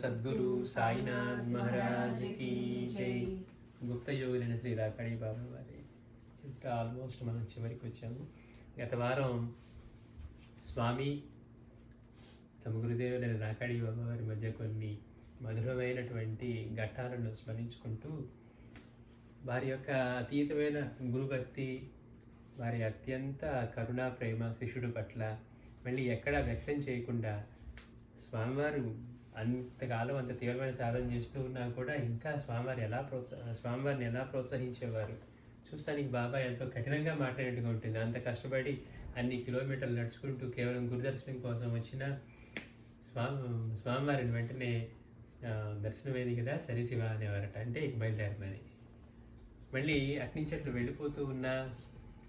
సద్గురు సాయినాథ్ మహారాజ్ కి జై. గుప్త యోగులైన శ్రీ రాకాడి బాబా వారి చిట్ట ఆల్మోస్ట్ మనం చివరికి వచ్చాము. గత వారం స్వామి తమ గురుదేవులైన రాకాడి బాబా వారి మధ్య కొన్ని మధురమైనటువంటి ఘట్టాలను స్మరించుకుంటూ వారి యొక్క అతీతమైన గురుభక్తి, వారి అత్యంత కరుణా ప్రేమ శిష్యుడు పట్ల మళ్ళీ ఎక్కడా వ్యక్తం చేయకుండా స్వామివారు అంతకాలం అంత తీవ్రమైన సాధన చేస్తూ ఉన్నా కూడా ఇంకా స్వామివారిని ఎలా ప్రోత్సహించేవారు. చూస్తానికి బాబా ఎంతో కఠినంగా మాట్లాడినట్టుగా ఉంటుంది. అంత కష్టపడి అన్ని కిలోమీటర్లు నడుచుకుంటూ కేవలం గురుదర్శనం కోసం వచ్చిన స్వామివారిని వెంటనే దర్శనమేది కదా సరి శివ అనేవారట, అంటే బయలుదేరమని. మళ్ళీ అట్నుంచి అట్లు వెళ్ళిపోతూ ఉన్న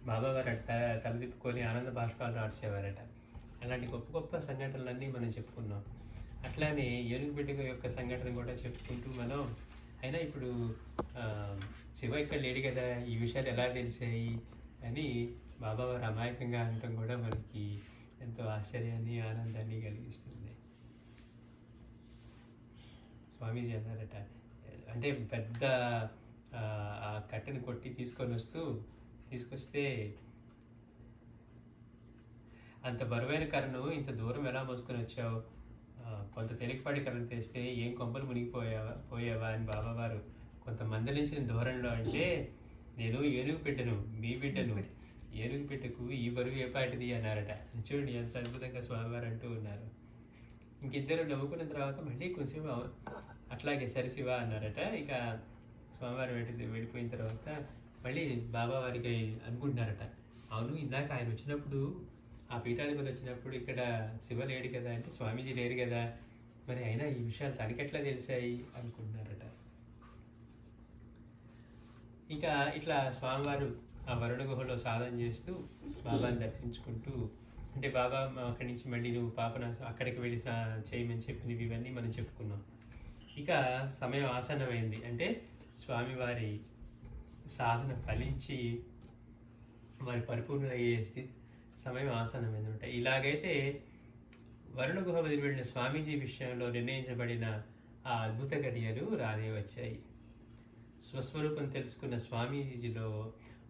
బాబావారు అట్ట తలదిప్పుకొని ఆనంద బాష్పాలు ఆడ్చేవారట. అలాంటి గొప్ప గొప్ప సంఘటనలన్నీ మనం చెప్పుకున్నాం. అట్లానే ఏనుగుబిడ్డ యొక్క సంఘటన కూడా చెప్పుకుంటూ మనం అయినా ఇప్పుడు శివ ఇక్కడ లేడు కదా, ఈ విషయాలు ఎలా తెలిసాయి అని బాబావారు అమాయకంగా అనటం కూడా మనకి ఎంతో ఆశ్చర్యాన్ని ఆనందాన్ని కలిగిస్తుంది. స్వామీజీ అన్నారట, అంటే పెద్ద ఆ కట్టెను కొట్టి తీసుకొస్తే అంత బరువైన కర్రను ఇంత దూరం ఎలా మోసుకొని వచ్చావు, కొంత తేలికపాటి కర్రను తెస్తే ఏం కొంపలు పోయావా అని బాబావారు కొంత మందలించిన ధోరణిలో అంటే, నేను ఏనుగు బిడ్డను, మీ బిడ్డను, ఏనుగు బిడ్డకు ఈ బరువు ఏ పాటిది అన్నారట. చూడండి ఎంత అద్భుతంగా స్వామివారు అంటూ ఉన్నారు. ఇంకిద్దరు నవ్వుకున్న తర్వాత మళ్ళీ కొంచెం అట్లాగే సరిశివ అన్నారట. ఇక స్వామివారు వెళ్ళిపోయిన తర్వాత మళ్ళీ బాబావారికి అనుకుంటున్నారట, అవును ఇందాక ఆయన వచ్చినప్పుడు ఆ పీఠాధిపతి వచ్చినప్పుడు ఇక్కడ శివ లేడు కదా, అంటే స్వామీజీ లేరు కదా, మరి అయినా ఈ విషయాలు తనకెట్లా తెలిసాయి అనుకుంటున్నారట. ఇక ఇట్లా స్వామివారు ఆ వరుణ గుహలో సాధన చేస్తూ బాబాని దర్శించుకుంటూ, అంటే బాబా అక్కడి నుంచి మళ్ళీ నువ్వు పాపన అక్కడికి వెళ్ళి చేయమని చెప్పినవి ఇవన్నీ మనం చెప్పుకున్నాం. ఇక సమయం ఆసన్నమైంది, అంటే స్వామివారి సాధన ఫలించి వారి పరిపూర్ణయ్యే సమయం ఆసన్నమైందన్నమాట. ఇలాగైతే వరుణ గుహ వదిలి వెళ్ళిన స్వామీజీ విషయంలో నిర్ణయించబడిన ఆ అద్భుత ఘడియలు రానే వచ్చాయి. స్వస్వరూపం తెలుసుకున్న స్వామీజీలో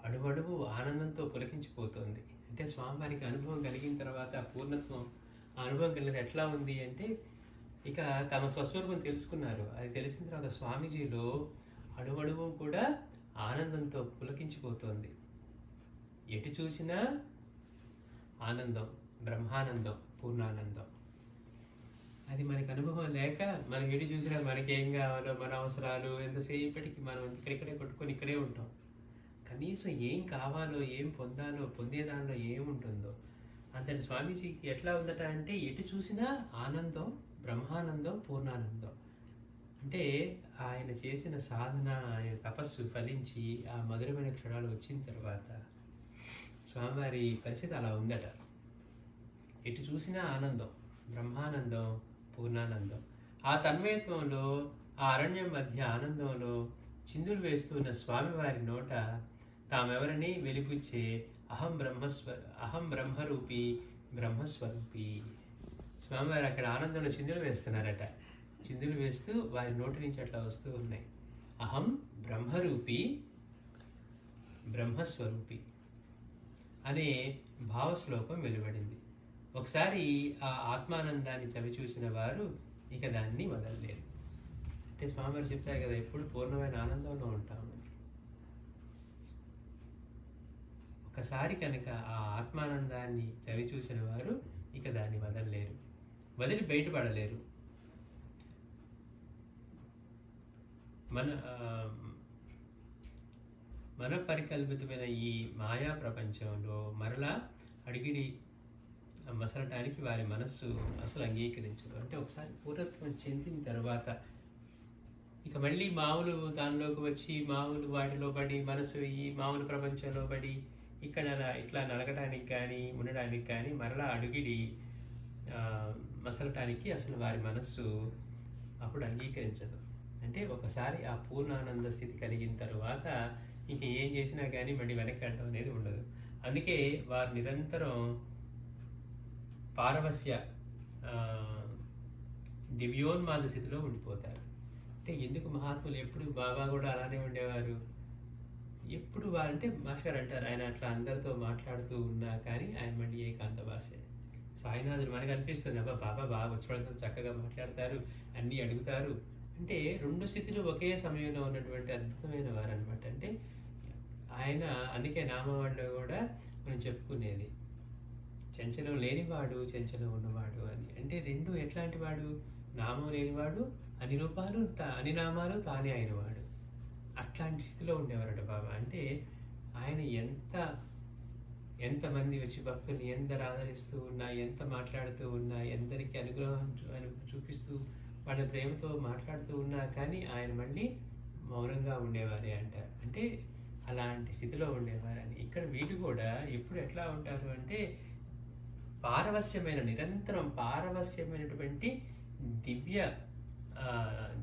అణువణువు ఆనందంతో పులకించిపోతుంది. అంటే స్వామివారికి అనుభవం కలిగిన తర్వాత పూర్ణత్వం అనుభవం కలిగినది ఎట్లా ఉంది అంటే, ఇక తమ స్వస్వరూపం తెలుసుకున్నారు. అది తెలిసిన తర్వాత స్వామీజీలో అణువణువు కూడా ఆనందంతో పులకించిపోతుంది. ఎటు చూసినా ఆనందం, బ్రహ్మానందం, పూర్ణానందం. అది మనకి అనుభవం లేక మనం ఎటు చూసినా మనకేం కావాలో మన అవసరాలు ఎంతసేపటికి మనం ఇక్కడిక్కడే కొట్టుకొని ఇక్కడే ఉంటాం. కనీసం ఏం కావాలో ఏం పొందేదానిలో ఏముంటుందో అంతటి స్వామీజీకి ఎట్లా ఉందట అంటే, ఎటు చూసినా ఆనందం, బ్రహ్మానందం, పూర్ణానందం. అంటే ఆయన చేసిన సాధన, ఆయన తపస్సు ఫలించి ఆ మధురమైన క్షణాలు వచ్చిన తర్వాత స్వామివారి పరిస్థితి అలా ఉందట. ఎటు చూసినా ఆనందం, బ్రహ్మానందం, పూర్ణానందం. ఆ తన్మయత్వంలో, ఆ అరణ్యం మధ్య ఆనందంలో చిందులు వేస్తున్న స్వామివారి నోట తామెవరిని వెలిపుచ్చే అహం బ్రహ్మరూపి, బ్రహ్మస్వరూపి. స్వామివారు అక్కడ ఆనందంలో చిందులు వేస్తున్నారట. చిందులు వేస్తూ వారి నోటి నుంచి అట్లా వస్తూ ఉన్నాయి. అహం బ్రహ్మరూపి, బ్రహ్మస్వరూపి అనే భావశ్లోకం వెలువడింది. ఒకసారి ఆ ఆత్మానందాన్ని చవిచూసిన వారు ఇక దాన్ని వదలలేరు. అంటే స్వామివారు చెప్తారు కదా, ఎప్పుడు పూర్ణమైన ఆనందంలో ఉంటాము. ఒకసారి కనుక ఆ ఆత్మానందాన్ని చవిచూసిన వారు ఇక దాన్ని వదలలేరు, వదిలి బయటపడలేరు. మన పరికల్పితమైన ఈ మాయా ప్రపంచంలో మరలా అడిగిడి మసలటానికి వారి మనస్సు అసలు అంగీకరించదు. అంటే ఒకసారి పూర్ణత్వం చెందిన తర్వాత ఇక మళ్ళీ మామూలు దానిలోకి వచ్చి మామూలు వాటిలో పడి మనసు ఈ మామూలు ప్రపంచంలో పడి ఇక్కడ ఇట్లా నలగటానికి కానీ ఉండడానికి కానీ మరలా అడుగిడి మసలటానికి అసలు వారి మనస్సు అప్పుడు అంగీకరించదు. అంటే ఒకసారి ఆ పూర్ణానంద స్థితి కలిగిన తర్వాత ఇంక ఏం చేసినా కానీ మళ్ళీ వెనక్కి వెళ్ళడం అనేది ఉండదు. అందుకే వారు నిరంతరం పారవస్య దివ్యోన్మాద స్థితిలో ఉండిపోతారు. అంటే ఎందుకు మహాత్ములు ఎప్పుడు బాబా కూడా అలానే ఉండేవారు. ఎప్పుడు అంటే మాస్టర్ అంటారు, ఆయన అట్లా అందరితో మాట్లాడుతూ ఉన్నా కానీ ఆయన మళ్ళీ ఏకాంతవాసే. సాయినాథుడు మనకు అనిపిస్తుంది, అబ్బా బాబా బాగా వచ్చి చక్కగా మాట్లాడతారు, అన్నీ అడుగుతారు. అంటే రెండు స్థితులు ఒకే సమయంలో ఉన్నటువంటి అద్భుతమైన వారు అనమాట. అంటే ఆయన అందుకే నామవాళ్ళు కూడా మనం చెప్పుకునేది చంచలం లేనివాడు చంచలం ఉన్నవాడు అని. అంటే రెండు ఎట్లాంటి వాడు, నామం లేనివాడు, అన్ని రూపాలు అన్ని నామాలు తానే అయినవాడు. అట్లాంటి స్థితిలో ఉండేవారట బాబా. అంటే ఆయన ఎంతమంది వచ్చి భక్తుల్ని ఎందరు ఆదరిస్తూ ఉన్నా, ఎంత మాట్లాడుతూ ఉన్నా, ఎందరికి అనుగ్రహం చూపిస్తూ వాళ్ళ ప్రేమతో మాట్లాడుతూ ఉన్నా కానీ ఆయన మళ్ళీ మౌనంగా ఉండేవారే అంటారు. అంటే అలాంటి స్థితిలో ఉండేవారని. ఇక్కడ వీళ్ళు కూడా ఎప్పుడు ఎట్లా ఉంటారు అంటే నిరంతరం పారవస్యమైనటువంటి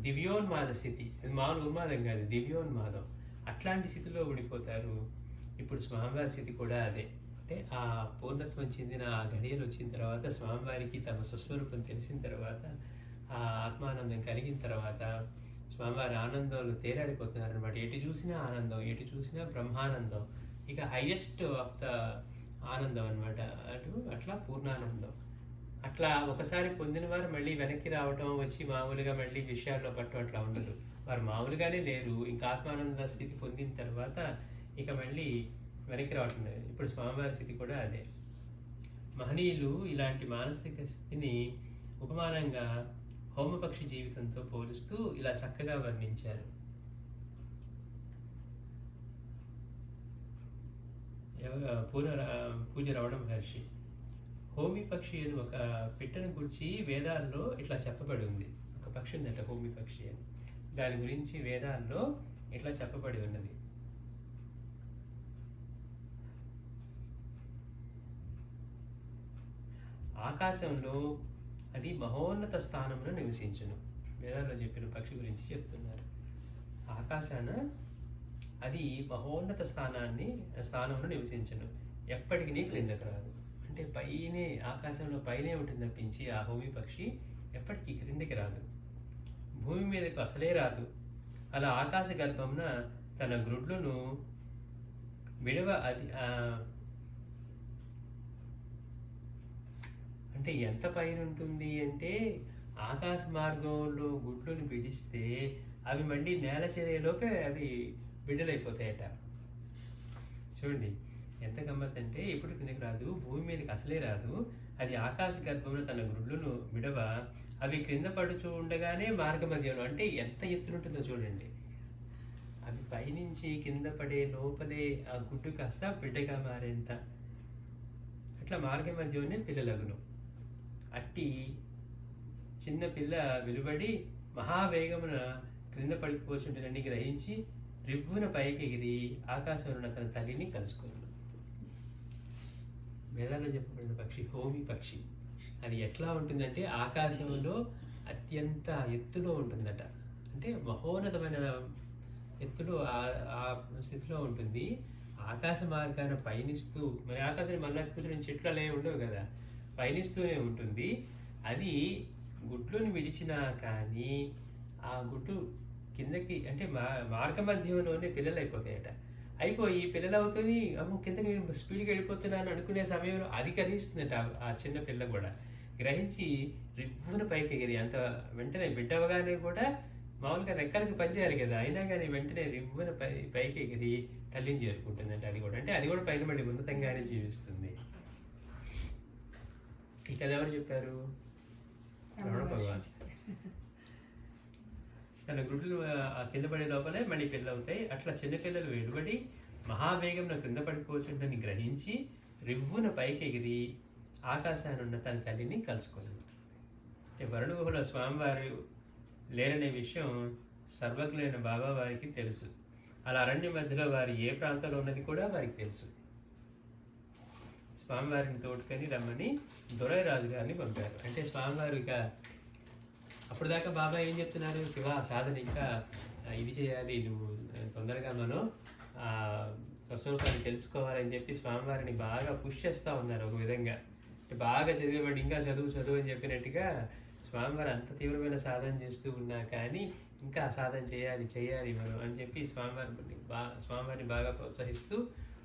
దివ్యోన్మాద స్థితి. అది మామూలు ఉన్మాదం కాదు, దివ్యోన్మాదం. అట్లాంటి స్థితిలో ఉండిపోతారు. ఇప్పుడు స్వామివారి స్థితి కూడా అదే. అంటే ఆ పూర్ణత్వం చెందిన ఆ ఘడియలు వచ్చిన తర్వాత, స్వామివారికి తమ స్వస్వరూపం తెలిసిన తర్వాత, ఆ ఆత్మానందం కలిగిన తర్వాత స్వామివారి ఆనందంలో తేలాడిపోతున్నారు అనమాట. ఎటు చూసినా ఆనందం, ఎటు చూసినా బ్రహ్మానందం, ఇక హైయెస్ట్ ఆఫ్ ద ఆనందం అనమాట. అట్లా పూర్ణానందం. అట్లా ఒకసారి పొందిన వారు మళ్ళీ వెనక్కి రావటం, వచ్చి మామూలుగా మళ్ళీ విషయాల్లో పట్టడం అట్లా ఉండదు. వారు మామూలుగానే లేరు. ఇంకా ఆత్మానంద స్థితి పొందిన తర్వాత ఇక మళ్ళీ వెనక్కి రావటం లేదు. ఇప్పుడు స్వామివారి స్థితి కూడా అదే. మహనీయులు ఇలాంటి మానసిక స్థితిని ఉపమానంగా హోమపక్షి జీవితంతో పోలుస్తూ ఇలా చక్కగా వర్ణించారు. పూజ రమణ మహర్షి హోమి పక్షి అని ఒక పిట్టను గురించి వేదాల్లో ఇట్లా చెప్పబడి ఉంది. ఒక పక్షి ఉందట హోమి పక్షి అని. దాని గురించి వేదాల్లో ఇట్లా చెప్పబడి ఉన్నది. ఆకాశంలో అది మహోన్నత స్థానంలో నివసించును. వేదాల్లో చెప్పిన పక్షి గురించి చెప్తున్నారు. ఆకాశాన అది మహోన్నత స్థానంలో నివసించును, ఎప్పటికీ క్రిందకు రాదు. అంటే పైనే, ఆకాశంలో పైనే ఉంటుంది తప్పించి ఆ హోమి పక్షి ఎప్పటికీ క్రిందికి రాదు, భూమి మీదకు అసలే రాదు. అలా ఆకాశ గల్పమున తన గ్రుడ్లను విడవ అంటే ఎంత పైన ఉంటుంది అంటే, ఆకాశ మార్గంలో గుడ్లను విడిస్తే అవి మళ్ళీ నేల చేరేలోపే అవి బిడ్డలైపోతాయట. చూడండి ఎంత గమ్మత్ అంటే, ఎప్పుడు కిందకి రాదు, భూమి మీదకి అసలే రాదు. అది ఆకాశ గర్భంలో తన గ్రుడ్లను విడవ అవి క్రింద పడుచూ ఉండగానే మార్గ మధ్యంలో, అంటే ఎంత ఎత్తునుంటుందో చూడండి. అవి పైనుంచి కింద పడే లోపలే ఆ గుడ్డు కాస్త బిడ్డగా మారేంత, అట్లా మార్గ మధ్యంలోనే పిల్లలగును. అట్టి చిన్న పిల్ల వెలువడి మహావేగమున క్రింద పడిపోచుంటుందని గ్రహించి రివ్వున పైకి ఎగిరి ఆకాశంలో తన తల్లిని కలుసుకున్నాడు. వేదాల్లో చెప్పబడిన పక్షి హోమి పక్షి. అది ఎట్లా ఉంటుందంటే ఆకాశంలో అత్యంత ఎత్తులో ఉంటుందట. అంటే మహోన్నతమైన ఎత్తులో ఆ స్థితిలో ఉంటుంది. ఆకాశ మార్గాన పయనిస్తూ, మరి ఆకాశాన్ని మళ్ళీ కూర్చొని చెట్లు అలా ఉండవు కదా, పయనిస్తూనే ఉంటుంది. అది గుడ్లను విడిచినా కానీ ఆ గుడ్డు కిందకి, అంటే మార్గ మధ్యంలోనే పిల్లలు అయిపోతాయట. అయిపోయి పిల్లలు అవుతుంది, అమ్మో కిందకి స్పీడ్గా వెళ్ళిపోతున్నాను అనుకునే సమయంలో అది గ్రహిస్తుందట. ఆ చిన్న పిల్ల కూడా గ్రహించి రివ్వున పైకి ఎగిరి, అంత వెంటనే బిడ్డ అవగానే కూడా మామూలుగా రెక్కలకి పనిచేయాలి కదా, అయినా కానీ వెంటనే రివ్వున పైకి ఎగిరి తల్లిని చేరుకుంటుందంటే. అది కూడా అంటే అది కూడా పైన మళ్ళీ ఉన్నతంగానే జీవిస్తుంది. ఈ కథ ఎవరు చెప్పారు? రమణ భగవాన్. తన గుడ్లు కింద పడే లోపలే మళ్ళీ పిల్లలు అవుతాయి. అట్లా చిన్నపిల్లలు వెలువడి మహావేగంలో క్రింద పడిపోతుందని గ్రహించి రివ్వున పైకి ఎగిరి ఆకాశానున్న తన తల్లిని కలుసుకున్నాడు. వరుణ గుహలో స్వామివారు లేరనే విషయం సర్వజ్ఞులైన బాబా వారికి తెలుసు. అలా అరణ్య మధ్యలో వారు ఏ ప్రాంతంలో ఉన్నది కూడా వారికి తెలుసు. స్వామివారిని తోడుకొని రమ్మని దొరై రాజు గారిని పంపారు. అంటే స్వామివారు ఇక అప్పుడు దాకా బాబా ఏం చెప్తున్నారు, శివ సాధన ఇంకా ఇది చేయాలి, నువ్వు తొందరగా మనం స్వస్వరూపాన్ని తెలుసుకోవాలని చెప్పి స్వామివారిని బాగా పుష్ చేస్తూ ఉన్నారు. ఒక విధంగా బాగా చదివేవాడు ఇంకా చదువు అని చెప్పినట్టుగా స్వామివారు అంత తీవ్రమైన సాధన చేస్తూ ఉన్నా కానీ ఇంకా సాధన చేయాలి మనం అని చెప్పి స్వామివారిని బాగా ప్రోత్సహిస్తూ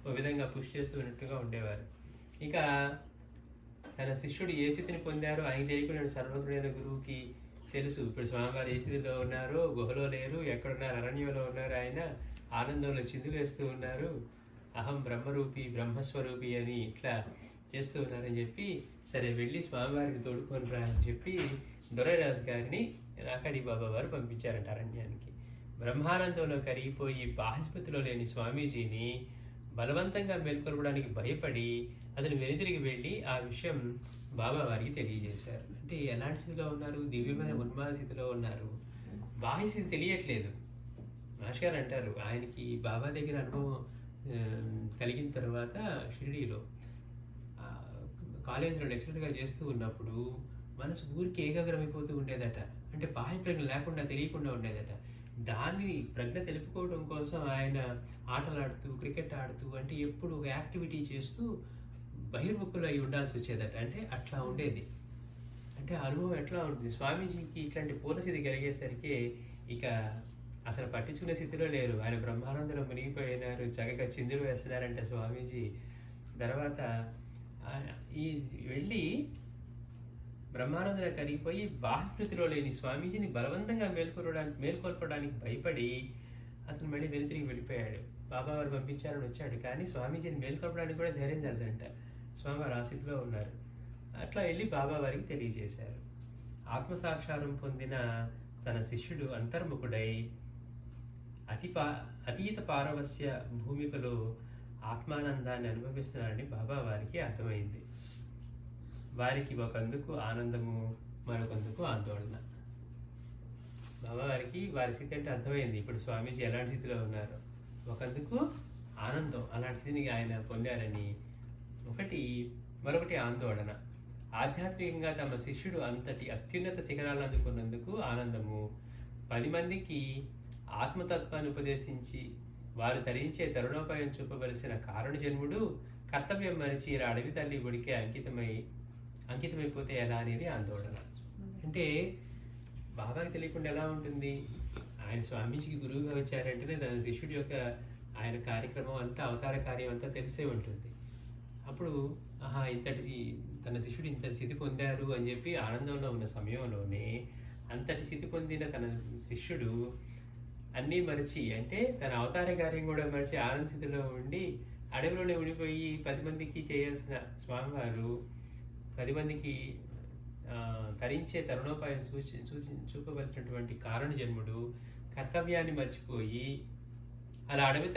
ఒక విధంగా పుష్ చేస్తూ ఉన్నట్టుగా ఉండేవారు. ఇక తన శిష్యుడు ఏ స్థితిని పొందారో ఆయన తెలియకుండా సర్వజ్ఞుడైన గురువుకి తెలుసు. ఇప్పుడు స్వామివారు ఏ స్థితిలో ఉన్నారో, గుహలో లేరు, ఎక్కడున్నారు, అరణ్యంలో ఉన్నారు, ఆయన ఆనందంలో చిందులేస్తూ ఉన్నారు, అహం బ్రహ్మరూపి బ్రహ్మస్వరూపి అని ఇట్లా చేస్తూ ఉన్నారని చెప్పి, సరే వెళ్ళి స్వామివారిని తోడుకొని రా అని చెప్పి దొరైరాజు గారిని రాకాడి బాబా వారు పంపించారంట అరణ్యానికి. బ్రహ్మానందంలో కరిగిపోయి బాహస్పతిలో లేని స్వామీజీని బలవంతంగా మేల్కొల్పడానికి భయపడి అతను వెనుదిరిగి వెళ్ళి ఆ విషయం బాబా వారికి తెలియజేశారు. అంటే ఎలాంటి స్థితిలో ఉన్నారు? దివ్యమైన ఉన్మాద స్థితిలో ఉన్నారు. బాహ్య స్థితి తెలియట్లేదు. మాస్టర్ అంటారు, ఆయనకి బాబా దగ్గర అనుభవం కలిగిన తర్వాత షిరిడీలో కాలేజీలో లెక్చరర్గా చేస్తూ ఉన్నప్పుడు మనసు ఊరికి ఏకాగ్రమైపోతూ ఉండేదట. అంటే బాహ్య ప్రజ్ఞ లేకుండా తెలియకుండా ఉండేదట. దాన్ని ప్రజ్ఞ తెలుపుకోవడం కోసం ఆయన ఆటలాడుతూ క్రికెట్ ఆడుతూ అంటే ఎప్పుడు ఒక యాక్టివిటీ చేస్తూ బహిర్ముఖులు అయి ఉండాల్సి వచ్చేదట. అంటే అట్లా ఉండేది. అంటే అనుభవం ఎట్లా ఉంటుంది? స్వామీజీకి ఇట్లాంటి పూర్ణస్థితి కలిగేసరికి ఇక అసలు పట్టించుకునే స్థితిలో లేరు. ఆయన బ్రహ్మానందంలో మునిగిపోయినారు, చక్కగా చిందులు వేస్తున్నారంటే స్వామీజీ. తర్వాత ఈ వెళ్ళి బ్రహ్మానందంలో కరిగిపోయి బాహ్యస్థితిలో లేని స్వామీజీని బలవంతంగా మేల్కొల్పడానికి భయపడి అతను మళ్ళీ వెనుతిరిగి వెళ్ళిపోయాడు. బాబావారు పంపించారని వచ్చాడు, కానీ స్వామీజీని మేల్కొల్పడానికి కూడా ధైర్యం జరగదంట. స్వామివారు ఆ స్థితిలో ఉన్నారు. అట్లా వెళ్ళి బాబావారికి తెలియజేశారు. ఆత్మసాక్షారం పొందిన తన శిష్యుడు అంతర్ముఖుడై అతీత పారవస్య భూమికలో ఆత్మానందాన్ని అనుభవిస్తున్నారని బాబావారికి అర్థమైంది. వారికి ఒకందుకు ఆనందము, మరొకందుకు ఆందోళన. బాబావారికి వారి స్థితి అంటే అర్థమైంది. ఇప్పుడు స్వామీజీ ఎలాంటి స్థితిలో ఉన్నారు. ఒకందుకు ఆనందం, అలాంటి స్థితిని ఆయన పొందారని మరొకటి ఆందోళన. ఆధ్యాత్మికంగా తమ శిష్యుడు అంతటి అత్యున్నత శిఖరాలను అందుకున్నందుకు ఆనందము. 10 మందికి ఆత్మతత్వాన్ని ఉపదేశించి వారు ధరించే తరుణోపాయం చూపవలసిన కారణ జన్ముడు కర్తవ్యం మరిచి ఇలా అడవి తల్లి గుడికి అంకితమైపోతే ఎలా అనేది ఆందోళన. అంటే బాబాకి తెలియకుండా ఎలా ఉంటుంది? ఆయన స్వామీజీకి గురువుగా వచ్చారంటేనే తన శిష్యుడి యొక్క ఆయన కార్యక్రమం అంతా, అవతార కార్యం అంతా తెలిసే ఉంటుంది. అప్పుడు తన శిష్యుడు ఇంతటి స్థితి పొందారు అని చెప్పి ఆనందంలో ఉన్న సమయంలోనే అంతటి స్థితి పొందిన తన శిష్యుడు అన్నీ మరిచి, అంటే తన అవతార కార్యం కూడా మరిచి ఆనంద స్థితిలో ఉండి అడవిలోనే ఉండిపోయి 10 మందికి చేయాల్సిన స్వామివారు 10 మందికి తరించే తరుణోపాయం చూపవలసినటువంటి కారణ జన్ముడు కర్తవ్యాన్ని మర్చిపోయి అలా అడవి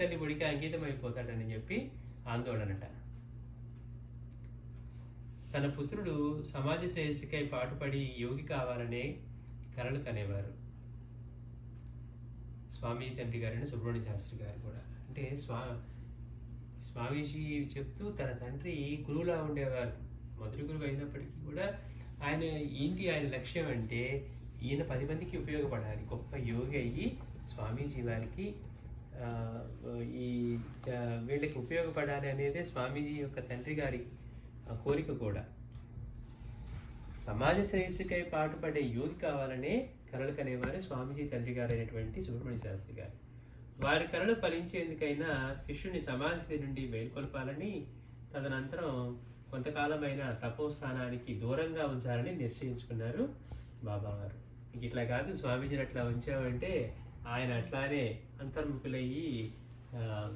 తల్లి గుడికి అంకితం అయిపోతాడని చెప్పి ఆందోళనట. తన పుత్రుడు సమాజ శ్రేయస్సుకై పాటుపడి యోగి కావాలనే కలలు కనేవారు. స్వామి తండ్రి గారైన సుబ్రహ్మణ్య శాస్త్రి గారు కూడా. అంటే స్వామీజీ చెప్తూ తన తండ్రి గురువులా ఉండేవారు. మొదటి గురువు అయినప్పటికీ కూడా ఆయన లక్ష్యం అంటే ఈయన 10 మందికి ఉపయోగపడాలి, గొప్ప యోగి అయ్యి స్వామీజీ వారికి వీళ్ళకి ఉపయోగపడాలి అనేదే స్వామీజీ యొక్క తండ్రి గారి కోరిక కూడా. సమాజ శ్రేయస్సుకై పాటుపడే యోగి కావాలనే కలలు కనేవారు స్వామీజీ తండ్రి గారు అయినటువంటి సుబ్రహ్మణ్య శాస్త్రి గారు. వారి కలలు ఫలించేందుకైనా శిష్యుని సమాజ స్థితి నుండి మేల్కొల్పాలని, తదనంతరం కొంతకాలమైన తపోస్థానానికి దూరంగా ఉంచాలని నిశ్చయించుకున్నారు బాబావారు. ఇంక ఇట్లా కాదు, స్వామీజీని అట్లా ఉంచామంటే ఆయన అట్లానే అంతర్ముఖులయ్యి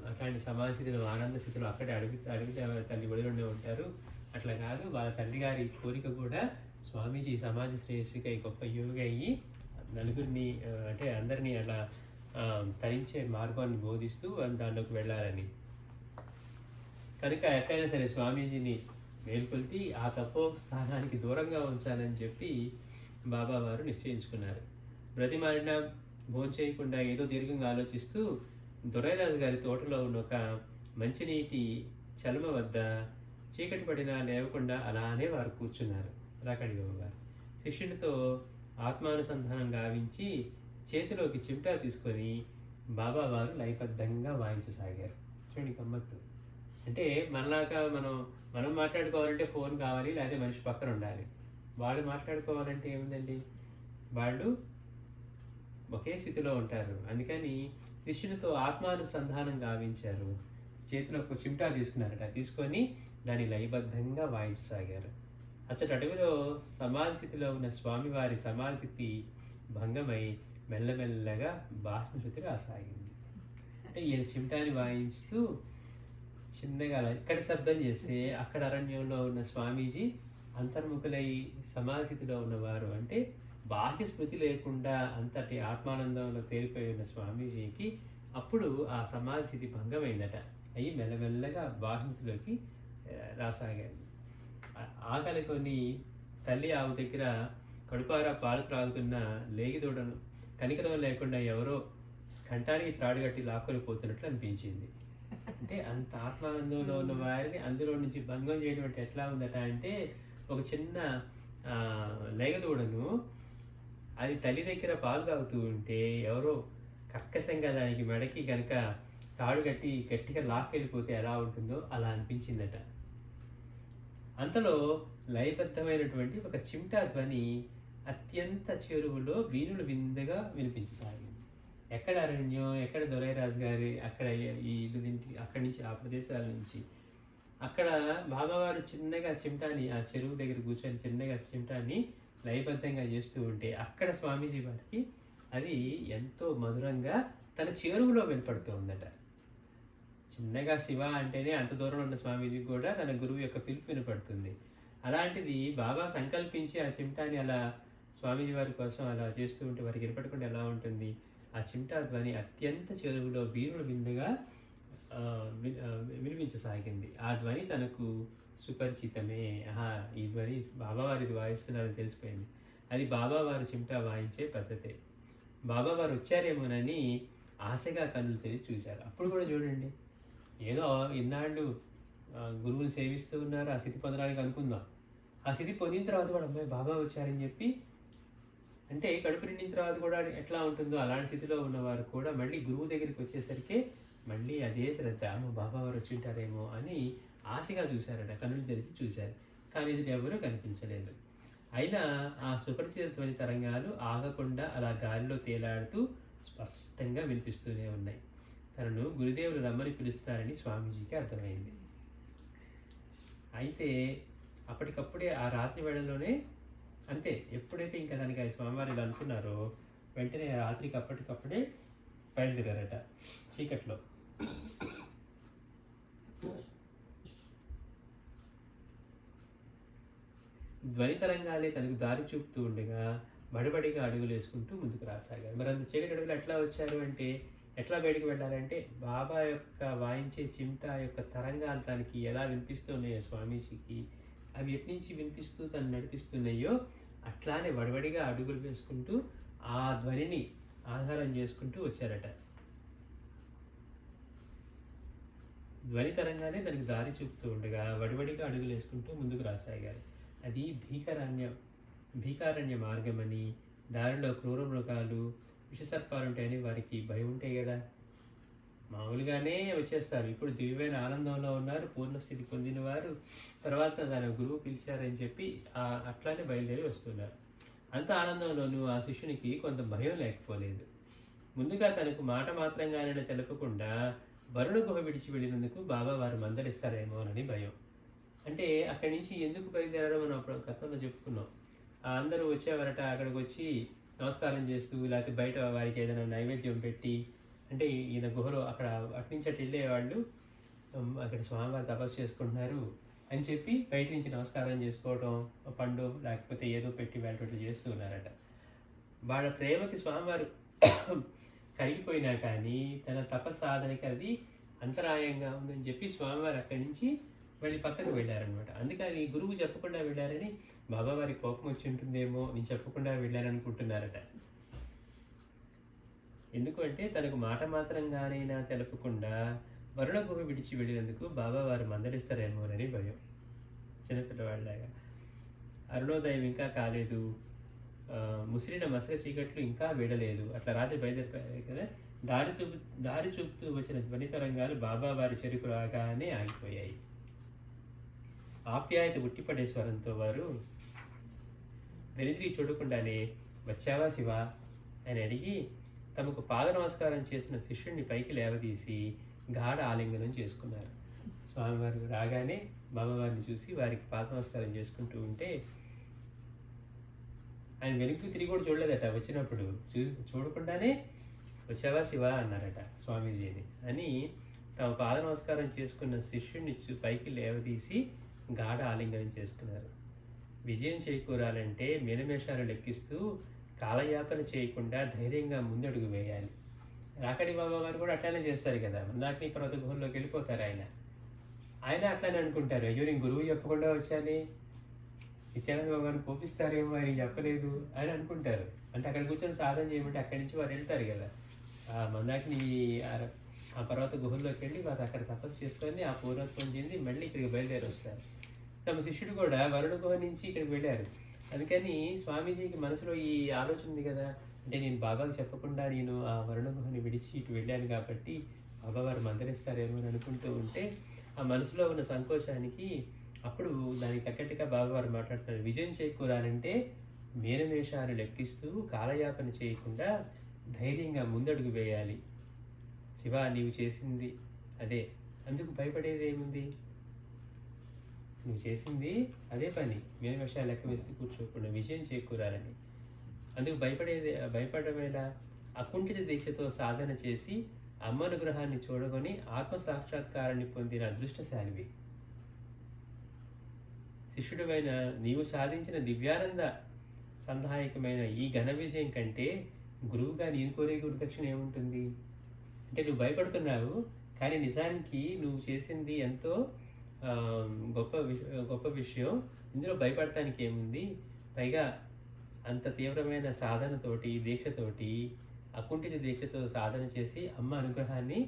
అట్లాంటి సమాజ స్థితిలో, ఆనంద స్థితిలో అక్కడే అడుగు తల్లి ఒడిలోనే ఉంటారు. అట్లా కాదు, వాళ్ళ తండ్రి గారి కోరిక కూడా స్వామీజీ సమాజ శ్రేయస్సుకై గొప్ప యోగి అయ్యి నలుగురిని, అంటే అందరినీ అలా తరించే మార్గాన్ని బోధిస్తూ దాంట్లోకి వెళ్ళాలని. కనుక ఎట్లయినా సరే స్వామీజీని మేల్కొల్పి ఆ తపో స్థానానికి దూరంగా ఉంచాలని చెప్పి బాబావారు నిశ్చయించుకున్నారు. బ్రతిమారిన భోంచేయకుండా ఏదో దీర్ఘంగా ఆలోచిస్తూ దొరైరాజు గారి తోటలో ఉన్న ఒక మంచినీటి చలమ వద్ద చీకటి పడినా లేవకుండా అలానే వారు కూర్చున్నారు. రాకాడి బాబావారు శిష్యుడితో ఆత్మానుసంధానం గావించి చేతిలోకి చిమ్టా తీసుకొని బాబావారు లయబద్ధంగా వాయించసాగారు. చూడండి గమ్మత్తు. అంటే మనలాగా మనం మాట్లాడుకోవాలంటే ఫోన్ కావాలి, లేకపోతే మనిషి పక్కన ఉండాలి. వాళ్ళు మాట్లాడుకోవాలంటే ఏముందండి, వాళ్ళు ఒకే స్థితిలో ఉంటారు. అందుకని శిష్యునితో ఆత్మానుసంధానం గావించారు. చేతిలో ఒక చిమ్టా తీసుకున్నారట. తీసుకొని దాన్ని లయబద్ధంగా వాయించసాగారు. అచ్చటి అడవిలో సమాధి స్థితిలో ఉన్న స్వామివారి సమాధి స్థితి భంగమై మెల్లమెల్లగా బాష్పశుద్ధి రాసాగింది. అంటే ఈయన చిమ్టాని వాయిస్తూ చిన్నగా ఇక్కడ శబ్దం చేస్తే అక్కడ అరణ్యంలో ఉన్న స్వామీజీ అంతర్ముఖులై సమాధి స్థితిలో ఉన్నవారు, అంటే బాహ్య స్మృతి లేకుండా అంతటి ఆత్మానందంలో తేలిపోయి ఉన్న స్వామీజీకి అప్పుడు ఆ సమాధి స్థితి భంగమైందట. అవి మెల్లమెల్లగా బాహ్యస్థితిలోకి రాసాగారు. ఆకలి కొన్ని తల్లి ఆవు దగ్గర కడుపారా పాలు త్రాగుతున్న లేగిదూడను కనికరం లేకుండా ఎవరో కంఠానికి త్రాడు కట్టి లాక్కొని పోతున్నట్లు అనిపించింది. అంటే అంత ఆత్మానందంలో ఉన్న వారిని అందులో నుంచి భంగం చేయడం అంటే ఎట్లా ఉందట అంటే, ఒక చిన్న లేగదూడను అది తల్లి దగ్గర పాలు తాగుతూ ఉంటే ఎవరో కర్కశంగా దానికి మెడకి కనుక తాడు కట్టి గట్టిగా లాక్కెళ్ళిపోతే ఎలా ఉంటుందో అలా అనిపించిందట. అంతలో లయబద్ధమైనటువంటి ఒక చిమ్టా ధ్వని అత్యంత చెరువులో వీణులు విందుగా వినిపించసాగింది. ఎక్కడ అరణ్యం, ఎక్కడ దొరైరాజు గారి అక్కడ ఈ ఇల్లు అక్కడి నుంచి ఆ ప్రదేశాల నుంచి అక్కడ బాబావారు చిన్నగా చిమ్టాని ఆ చెరువు దగ్గర కూర్చొని చిన్నగా చిమ్టాని లయబద్ధంగా చేస్తూ ఉంటే అక్కడ స్వామీజీ వారికి అది ఎంతో మధురంగా తన చెరువులో వినపడుతూ ఉందట. చిన్నగా శివ అంటేనే అంత దూరంలో ఉన్న స్వామీజీకి కూడా తన గురువు యొక్క పిలుపు వినపడుతుంది. అలాంటిది బాబా సంకల్పించి ఆ చిమ్టాని అలా స్వామీజీ వారి కోసం అలా చేస్తూ ఉంటే వారికి వినపడకుండా ఎలా ఉంటుంది? ఆ చిమ్టా ధ్వని అత్యంత చెరువులో వీరుడు విందుగా వినిపించసాగింది. ఆ ధ్వని తనకు సుపరిచితమే. ఈ ధ్వని బాబావారిది వాయిస్తున్నారని తెలిసిపోయింది. అది బాబావారు చిమ్టా వాయించే పద్ధతే. బాబావారు వచ్చారేమోనని ఆశగా కన్నులు తెరిచి చూశారు. అప్పుడు కూడా చూడండి, ఏదో ఇన్నాళ్ళు గురువుని సేవిస్తూ ఉన్నారు, ఆ స్థితి పొందడానికి అనుకుందాం. ఆ స్థితి పొందిన తర్వాత కూడా అమ్మాయి బాబా వచ్చారని చెప్పి, అంటే కడుపు నిండిన తర్వాత కూడా ఎట్లా ఉంటుందో అలాంటి స్థితిలో ఉన్నవారు కూడా మళ్ళీ గురువు దగ్గరికి వచ్చేసరికి మళ్ళీ అదే శ్రద్ధ, బాబా వారు వచ్చి ఉంటారేమో అని ఆశగా చూశారట. కన్నులు తెరిచి చూశారు, కానీ ఇది ఎవరూ కనిపించలేదు. అయినా ఆ సుపరిచిత ధ్వని తరంగాలు ఆగకుండా అలా గాలిలో తేలాడుతూ స్పష్టంగా వినిపిస్తూనే ఉన్నాయి. తనను గురుదేవులు రమ్మని పిలుస్తున్నారని స్వామీజీకి అర్థమైంది. అయితే అప్పటికప్పుడే ఆ రాత్రి వేళలోనే అంతే, ఎప్పుడైతే ఇంకా దానికి స్వామివారు ఇలా అనుకున్నారో వెంటనే రాత్రికి అప్పటికప్పుడే బయలుదేరారట చీకట్లో. ధ్వని తరంగాలే తనకు దారి చూపుతూ ఉండగా బడిబడిగా అడుగులు వేసుకుంటూ ముందుకు రాసాగారు. మరి అంత చీకటి అడుగులు ఎట్లా వచ్చారు అంటే, ఎట్లా బయటకు వెళ్ళాలంటే, బాబా యొక్క వాయించే చిమ్టా యొక్క తరంగాలు తనకి ఎలా వినిపిస్తున్నాయో స్వామీజీకి, అవి ఎట్నుంచి వినిపిస్తూ తను నడిపిస్తున్నాయో అట్లానే వడివడిగా అడుగులు వేసుకుంటూ ఆ ధ్వనిని ఆధారం చేసుకుంటూ వచ్చారట. ధ్వని తరంగానే దానికి దారి చూపుతూ ఉండగా వడివడిగా అడుగులు వేసుకుంటూ ముందుకు రాసాగారు. అది భీకారణ్య మార్గమని, దారిలో క్రూర మృగాలు విషసర్పాలు ఉంటాయని వారికి భయం ఉంటాయి కదా, మామూలుగానే వచ్చేస్తారు. ఇప్పుడు దివ్యమైన ఆనందంలో ఉన్నారు, పూర్ణస్థితి పొందిన వారు. తర్వాత తన గురువు పిలిచారని చెప్పి అట్లానే బయలుదేరి వస్తున్నారు. అంత ఆనందంలోనూ ఆ శిష్యునికి కొంత భయం లేకపోలేదు. ముందుగా తనకు మాట మాత్రంగానే తెలపకుండా వరుణ గుహ విడిచి వెళ్ళినందుకు బాబా వారు మందలిస్తారేమోనని భయం. అంటే అక్కడి నుంచి ఎందుకు బయలుదేరారో మనం అప్పుడు గతంలో చెప్పుకున్నాం. అందరూ వచ్చేవారట, అక్కడికి వచ్చి నమస్కారం చేస్తూ లేకపోతే బయట వారికి ఏదైనా నైవేద్యం పెట్టి, అంటే ఈయన గుహలో అక్కడ అట్నుంచి అటు వెళ్ళేవాళ్ళు అక్కడ స్వామివారు తపస్సు చేసుకుంటున్నారు అని చెప్పి బయట నుంచి నమస్కారం చేసుకోవడం, పండు లేకపోతే ఏదో పెట్టి వెళ్ళటట్లు చేస్తూ ఉన్నారట. వాళ్ళ ప్రేమకి స్వామివారు కరిగిపోయినా కానీ తన తపస్సాధనకి అది అంతరాయంగా ఉందని చెప్పి స్వామివారు అక్కడి నుంచి మళ్ళీ పక్కకు వెళ్ళారనమాట. అందుకని గురువు చెప్పకుండా వెళ్ళారని బాబావారి కోపం వచ్చి ఉంటుందేమో, నేను చెప్పకుండా వెళ్ళారనుకుంటున్నారట. ఎందుకంటే తనకు మాట మాత్రంగానైనా తెలపకుండా వరుణ గుహ విడిచి వెళ్ళినందుకు బాబావారు మందలిస్తారేమోనని భయం. చిన్నపిల్లవాళ్ళలాగా. అరుణోదయం ఇంకా కాలేదు, ముసిరిన మసక చీకట్లు ఇంకా వీడలేదు. అట్లా రాత్రి బయలుదేరిపోయారు కదా. దారి చూపుతూ వచ్చిన ధ్వని తరంగాలు బాబావారి చెరుకు రాగానే ఆగిపోయాయి. ఆప్యాయత ఉట్టిపడే స్వరంతో వారు, వెనుదిరిగి చూడకుండానే వచ్చావా శివ అని అడిగి తమకు పాద నమస్కారం చేసిన శిష్యుడిని పైకి లేవదీసి గాఢ ఆలింగనం చేసుకున్నారు. స్వామివారు రాగానే బాబావారిని చూసి వారికి పాద నమస్కారం చేసుకుంటూ ఉంటే ఆయన వెనక్కి తిరిగి కూడా చూడలేదట. వచ్చినప్పుడు చూడకుండానే వచ్చావా శివ అన్నారట స్వామీజీని. అని తమ పాద నమస్కారం చేసుకున్న శిష్యుడిని పైకి లేవదీసి గాఢ ఆలింగనం చేసుకున్నారు. విజయం చేకూరాలంటే మేనమేషాలు లెక్కిస్తూ కాలయాపన చేయకుండా ధైర్యంగా ముందడుగు వేయాలి. రాకడి బాబా వారు కూడా అట్లానే చేస్తారు కదా. మందాకిని పర్వత గుహల్లోకి వెళ్ళిపోతారు ఆయన అట్లానే అనుకుంటారు, అయ్యో నేను గురువు చెప్పకుండా వచ్చాను, నిత్యానంద బాబాను కోపిస్తారేమో ఆయన చెప్పలేదు అని అనుకుంటారు. అంటే అక్కడ కూర్చొని సాధన చేయమంటే అక్కడి నుంచి వారు వెళ్తారు కదా. మందాకిని ఆ పర్వత గుహల్లోకి వెళ్ళి వారు అక్కడ తపస్సు చేసుకొని ఆ పూర్వత్వం చెంది మళ్ళీ ఇక్కడికి బయలుదేరి వస్తారు. తమ శిష్యుడు కూడా వరుణ గుహ నుంచి ఇక్కడికి వెళ్ళారు. అందుకని స్వామీజీకి మనసులో ఈ ఆలోచన ఉంది కదా, అంటే నేను బాబాకి చెప్పకుండా నేను ఆ వరుణ గుహని విడిచి ఇటు వెళ్ళాను కాబట్టి బాబావారు మందలిస్తారేమో అని అనుకుంటూ ఉంటే ఆ మనసులో ఉన్న సంకోచానికి అప్పుడు దానికి తగ్గట్టుగా బాబావారు మాట్లాడుతున్నారు. విజయం చేకూరాలంటే మేనమేషాలు లెక్కిస్తూ కాలయాపన చేయకుండా ధైర్యంగా ముందడుగు వేయాలి. శివ నీవు చేసింది అదే, అందుకు భయపడేది ఏముంది? నువ్వు చేసింది అదే పని, మేనమేషాలు లెక్క వేస్తూ కూర్చోకుండా విజయం చేకూరాలని. అందుకు భయపడమేలా? అకుంఠిత దీక్షతో సాధన చేసి అమ్మ అనుగ్రహాన్ని చూడగొని ఆత్మ సాక్షాత్కారాన్ని పొందిన అదృష్టశాలివి. శిష్యుడివైన నీవు సాధించిన దివ్యానంద సంధాయకమైన ఈ ఘన విజయం కంటే గురువుగా నేను కోరే గురుదక్షిణ ఏముంటుంది? అంటే నువ్వు భయపడుతున్నావు, కానీ నిజానికి నువ్వు చేసింది ఎంతో గొప్ప విషయం. ఇందులో భయపడటానికి ఏముంది? పైగా అంత తీవ్రమైన సాధనతోటి దీక్షతోటి అకుంఠిత దీక్షతో సాధన చేసి అమ్మ అనుగ్రహాన్ని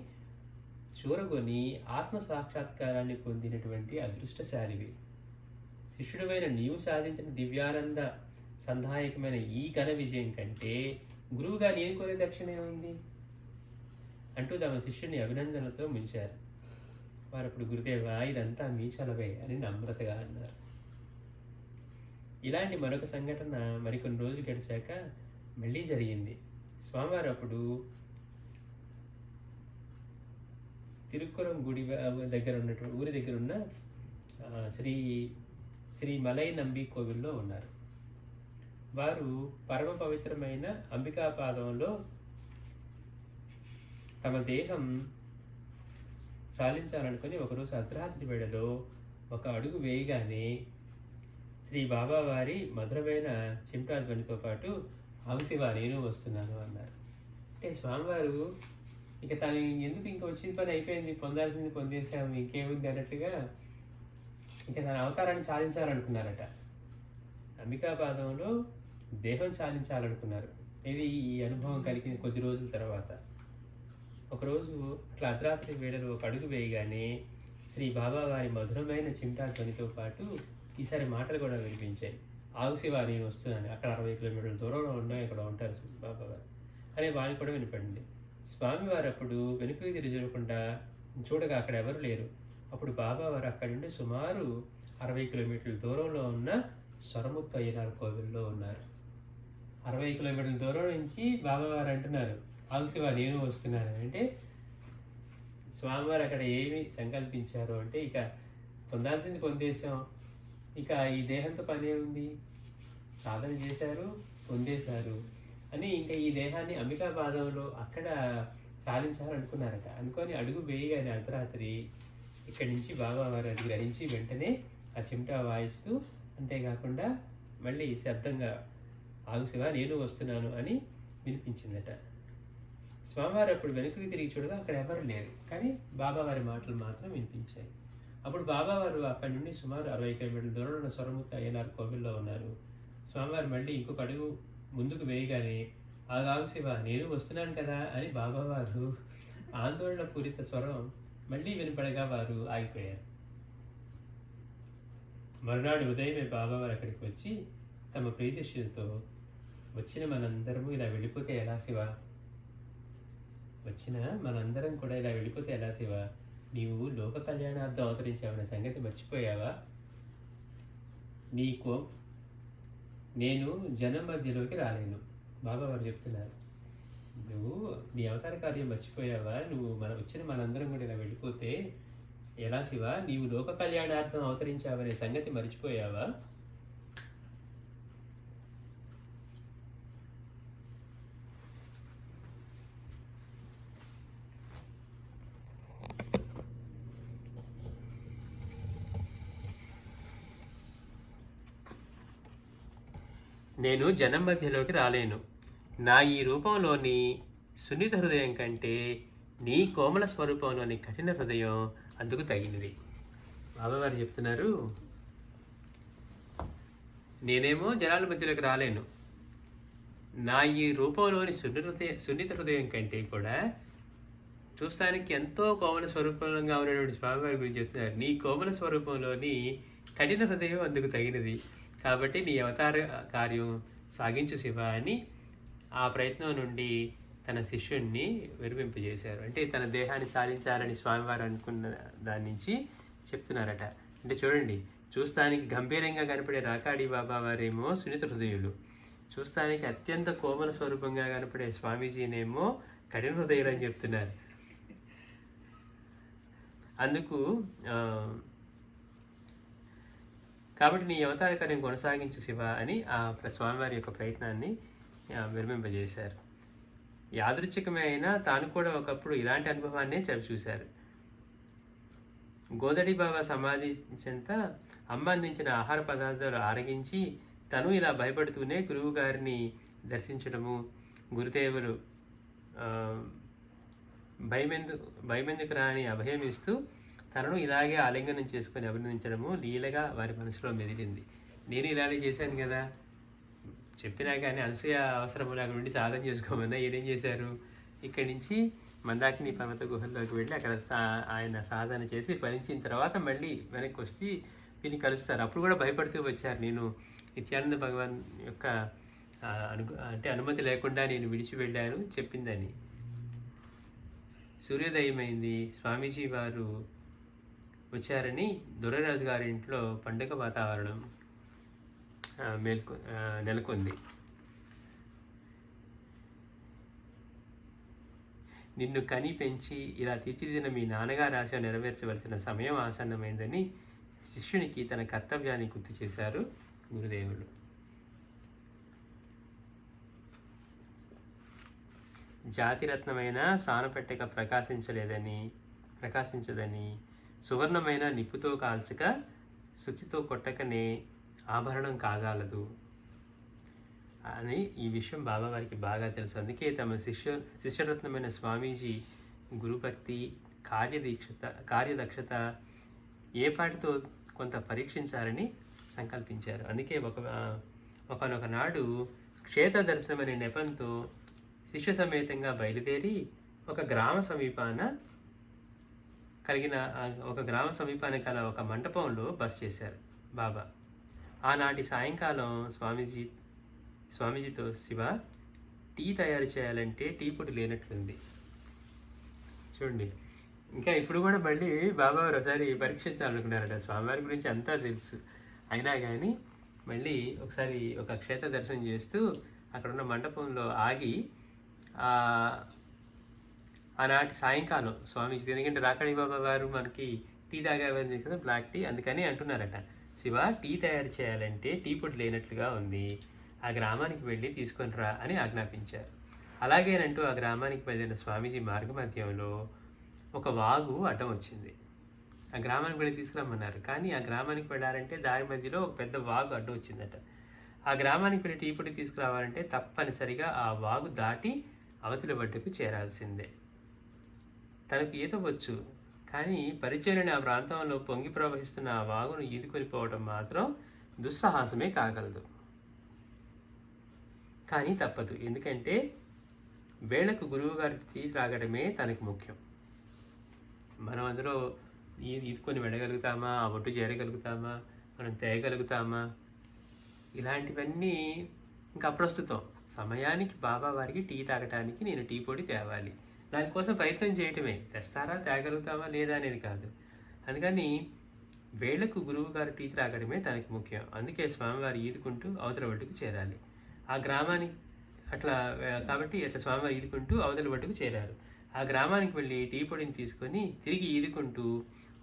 చూరగొని ఆత్మ సాక్షాత్కారాన్ని పొందినటువంటి అదృష్టశాలివి. శిష్యుడివైన నీవు సాధించిన దివ్యానంద సంధాయకమైన ఈ ఘన విజయం కంటే గురువుగా నేను కోరే దక్షిణ ఏముంది అంటూ తమ శిష్యుని అభినందనలతో ముంచారు. వారు అప్పుడు గురుదేవా ఇదంతా మీ చలవే అని నమ్రతగా అన్నారు. ఇలాంటి మరొక సంఘటన మరికొన్ని రోజులు గడిచాక మళ్ళీ జరిగింది. స్వామివారు అప్పుడు తిరుక్కురం గుడి దగ్గర ఉన్నటువంటి ఊరి దగ్గర ఉన్న శ్రీ మలై నంబి కోవిల్లో ఉన్నారు. వారు పరమ పవిత్రమైన అంబికా పాదంలో తమ దేహం చాలించాలనుకుని ఒకరోజు అర్ధరాత్రి వేళలో ఒక అడుగు వేయగానే శ్రీ బాబావారి మధురమైన చిమ్టా ధ్వనితో పాటు ఆగుశివ నేను వస్తున్నాను అన్నారు. అంటే స్వామివారు ఇక తను ఎందుకు ఇంకా వచ్చిన పని అయిపోయింది, పొందాల్సింది పొందేసాము, ఇంకేముంది అన్నట్టుగా ఇంకా తన అవతారాన్ని చాలించాలనుకున్నారట. అంబికాపాదంలో దేహం చాలించాలనుకున్నారు. ఇది ఈ అనుభవం కలిగిన కొద్ది రోజుల తర్వాత ఒకరోజు అట్లా అర్ధరాత్రి వేళలో ఒక అడుగు వేయగానే శ్రీ బాబావారి మధురమైన చిమ్టా ధ్వనితో పాటు ఈసారి మాటలు కూడా వినిపించాయి. ఆగుశివ నేను వస్తున్నాను, అక్కడ 60 కిలోమీటర్ల దూరంలో ఉన్నాయి, అక్కడ ఉంటారు బాబావారు అనే వాణి కూడా వినపడింది. స్వామివారు అప్పుడు వెనుకకి తిరగకుండా చూడగా అక్కడ ఎవరు లేరు. అప్పుడు బాబావారు అక్కడి నుండి సుమారు 60 కిలోమీటర్ల దూరంలో ఉన్న సొరముత్తు అయ్యనార్ కోవిల్లో ఉన్నారు. 60 కిలోమీటర్ల దూరం నుంచి బాబావారు అంటున్నారు ఆగుశివ నేను వస్తున్నాను అంటే స్వామివారు అక్కడ ఏమి సంకల్పించారు అంటే ఇక పొందాల్సింది పొందేశాం, ఇక ఈ దేహంతో పని ఏముంది, సాధన చేశారు పొందేశారు అని ఇంకా ఈ దేహాన్ని అంబికాపాదంలో అక్కడ చాలించాలనుకున్నారట. అనుకొని అడుగు వేయగానే అర్ధరాత్రి ఇక్కడి నుంచి బాబావారు అది గ్రహించి వెంటనే ఆ చిమ్టా వాయిస్తూ అంతేకాకుండా మళ్ళీ శబ్దంగా ఆగుశివ నేను వస్తున్నాను అని వినిపించిందట. స్వామివారు అప్పుడు వెనుకకి తిరిగి చూడగా అక్కడ ఎవరు లేరు, కానీ బాబావారి మాటలు మాత్రం వినిపించాయి. అప్పుడు బాబావారు అక్కడి నుండి సుమారు 60 కిలోమీటర్ల దూరంలో ఉన్న సొరముత్తు అయ్యనార్ కోవిల్లో ఉన్నారు. స్వామివారు మళ్ళీ ఇంకొక అడుగు ముందుకు వేయగానే ఆగుశివ నేను వస్తున్నాను కదా అని బాబావారు ఆందోళన పూరిత స్వరం మళ్ళీ వినపడగా వారు ఆగిపోయారు. మరునాడు ఉదయమే బాబావారు అక్కడికి వచ్చి తమ ప్రియశిష్యులతో వచ్చిన మనందరము ఇలా వెళ్ళిపోతే ఎలా శివ, వచ్చిన మనందరం కూడా ఇలా వెళ్ళిపోతే ఎలా శివ, నీవు లోక కళ్యాణార్థం అవతరించావన్న సంగతి మర్చిపోయావా? నేను జనం మధ్యలోకి రాలేను. బాబా వారు చెప్తున్నారు, నువ్వు నీ అవతార కార్యం మర్చిపోయావా? నువ్వు మనందరం కూడా ఇలా వెళ్ళిపోతే ఎలా శివ? నీవు లోక కళ్యాణార్థం అవతరించావనే సంగతి మర్చిపోయావా? నేను జనం మధ్యలోకి రాలేను. నా ఈ రూపంలోని సున్నిత హృదయం కంటే నీ కోమల స్వరూపంలోని కఠిన హృదయం అందుకు తగినది. బాబావారు చెప్తున్నారు, నేనేమో జనాల మధ్యలోకి రాలేను. నా ఈ రూపంలోని సున్నిత హృదయం కంటే కూడా చూస్తానికి ఎంతో కోమల స్వరూపంగా ఉన్నటువంటి స్వామివారి గురించి చెప్తున్నారు. నీ కోమల స్వరూపంలోని కఠిన హృదయం అందుకు తగినది, కాబట్టి నీ అవతార కార్యం సాగించు శివ అని ఆ ప్రయత్నం నుండి తన శిష్యుణ్ణి విరమింపజేశారు. అంటే తన దేహాన్ని సాధించాలని స్వామివారు అనుకున్న దాని నుంచి చెప్తున్నారట. అంటే చూడండి, చూస్తానికి గంభీరంగా కనపడే రాకాడి బాబా వారేమో సున్నిత హృదయులు, చూస్తానికి అత్యంత కోమల స్వరూపంగా కనపడే స్వామీజీనేమో కఠిన హృదయులు అని చెప్తున్నారు. అందుకు కాబట్టి నీ అవతార కార్యం కొనసాగించు శివ అని ఆ స్వామివారి యొక్క ప్రయత్నాన్ని విరమింపజేశారు. యాదృచ్ఛికమే అయినా తాను కూడా ఒకప్పుడు ఇలాంటి అనుభవాన్నే చూశారు. గోదడి బాబా సమాధి చెంత అమ్మ అందించిన ఆహార పదార్థాలు ఆరగించి తను ఇలా భయపడుతూనే గురువు గారిని దర్శించడము, గురుదేవులు భయమెందుకు రాని అభయం ఇస్తూ తనను ఇలాగే ఆలింగనం చేసుకొని అభినందించడము లీలగా వారి మనసులో మెదిలింది. నేను ఇలాగే చేశాను కదా, చెప్పినా కానీ అనసూయ అవసరము నాకు నుండి సాధన చేసుకోమన్నా ఏం చేశారు, ఇక్కడి నుంచి మందాకిని పర్వత గుహల్లోకి వెళ్ళి అక్కడ ఆయన సాధన చేసి ఫలించిన తర్వాత మళ్ళీ వెనక్కి వచ్చి వీళ్ళని కలుస్తారు. అప్పుడు కూడా భయపడుతూ వచ్చారు. నేను నిత్యానంద భగవాన్ యొక్క అనుమతి లేకుండా నేను విడిచి వెళ్ళాను చెప్పిందని. సూర్యోదయమైంది. స్వామీజీ వారు వచ్చారని దొరరాజు గారి ఇంట్లో పండుగ వాతావరణం నెలకొంది. నిన్ను కని పెంచి ఇలా తీర్చిదిద్దిన మీ నాన్నగారి ఆశ నెరవేర్చవలసిన సమయం ఆసన్నమైందని శిష్యునికి తన కర్తవ్యాన్ని గుర్తు చేశారు గురుదేవులు. జాతిరత్నమైన సానపెట్టక ప్రకాశించదని సువర్ణమైన నిప్పుతో కాల్చక శుచితో కొట్టకనే ఆభరణం కాగలదు అని ఈ విషయం బాబావారికి బాగా తెలుసు. అందుకే తమ శిష్యరత్నమైన స్వామీజీ గురుభక్తి, కార్యదక్షత ఏపాటితో కొంత పరీక్షించాలని సంకల్పించారు. అందుకే ఒకనొక నాడు క్షేత్ర దర్శనమనే నెపంతో శిష్య సమేతంగా బయలుదేరి ఒక గ్రామ సమీపాన కల ఒక మంటపంలో బస చేశారు బాబా. ఆనాటి సాయంకాలం స్వామీజీతో, శివ, టీ తయారు చేయాలంటే టీ పొడి లేనట్లుంది. చూడండి, ఇంకా ఇప్పుడు కూడా మళ్ళీ బాబా ఒకసారి పరీక్షించాలనుకున్నారట. స్వామివారి గురించి అంతా తెలుసు, అయినా కానీ మళ్ళీ ఒకసారి ఒక క్షేత్ర దర్శనం చేస్తూ అక్కడున్న మండపంలో ఆగి ఆనాటి సాయంకాలం స్వామీజీ, ఎందుకంటే రాకాడి బాబా వారు మనకి టీ తాగేవారు కదా, బ్లాక్ టీ, అందుకని అంటున్నారట, శివ, టీ తయారు చేయాలంటే టీ పొడి లేనట్లుగా ఉంది, ఆ గ్రామానికి వెళ్ళి తీసుకొని రా అని ఆజ్ఞాపించారు. అలాగేనంటూ ఆ గ్రామానికి వెళ్ళిన స్వామీజీ మార్గ మధ్యంలో ఒక వాగు అడ్డం వచ్చింది. ఆ గ్రామానికి వెళ్ళి తీసుకురమ్మన్నారు. కానీ ఆ గ్రామానికి వెళ్ళాలంటే దారి మధ్యలో ఒక పెద్ద వాగు అడ్డం వచ్చిందట. ఆ గ్రామానికి వెళ్ళి టీ పొడి తీసుకురావాలంటే తప్పనిసరిగా ఆ వాగు దాటి అవతలి ఒడ్డుకు చేరాల్సిందే. తనకు ఈత వచ్చు, కానీ పరిచయని ఆ ప్రాంతంలో పొంగి ప్రవహిస్తున్న ఆ వాగును ఈదుకొని పోవడం మాత్రం దుస్సాహసమే కాగలదు. కానీ తప్పదు, ఎందుకంటే వేళకు గురువు గారికి టీ త్రాగడమే తనకు ముఖ్యం. మనం అందులో ఈదుకొని వెళ్ళగలుగుతామా, ఆ ఒడ్డు చేరగలుగుతామా, మనం తేయగలుగుతామా, ఇలాంటివన్నీ ఇంకా అప్రస్తుతం. సమయానికి బాబా వారికి టీ తాగటానికి నేను టీ పొడి తేవాలి, దానికోసం ప్రయత్నం చేయటమే. తెస్తారా, తేగలుగుతామా లేదా అనేది కాదు. అందుకని వేళకు గురువుగారు టీ త్రాగడమే తనకి ముఖ్యం. అందుకే స్వామివారు ఈదుకుంటూ అవతల ఒడ్డుకు చేరాలి. ఆ గ్రామానికి కాబట్టి అట్లా స్వామివారు ఈదుకుంటూ అవతల ఒడ్డుకు చేరారు. ఆ గ్రామానికి వెళ్ళి టీ పొడిని తీసుకొని తిరిగి ఈదుకుంటూ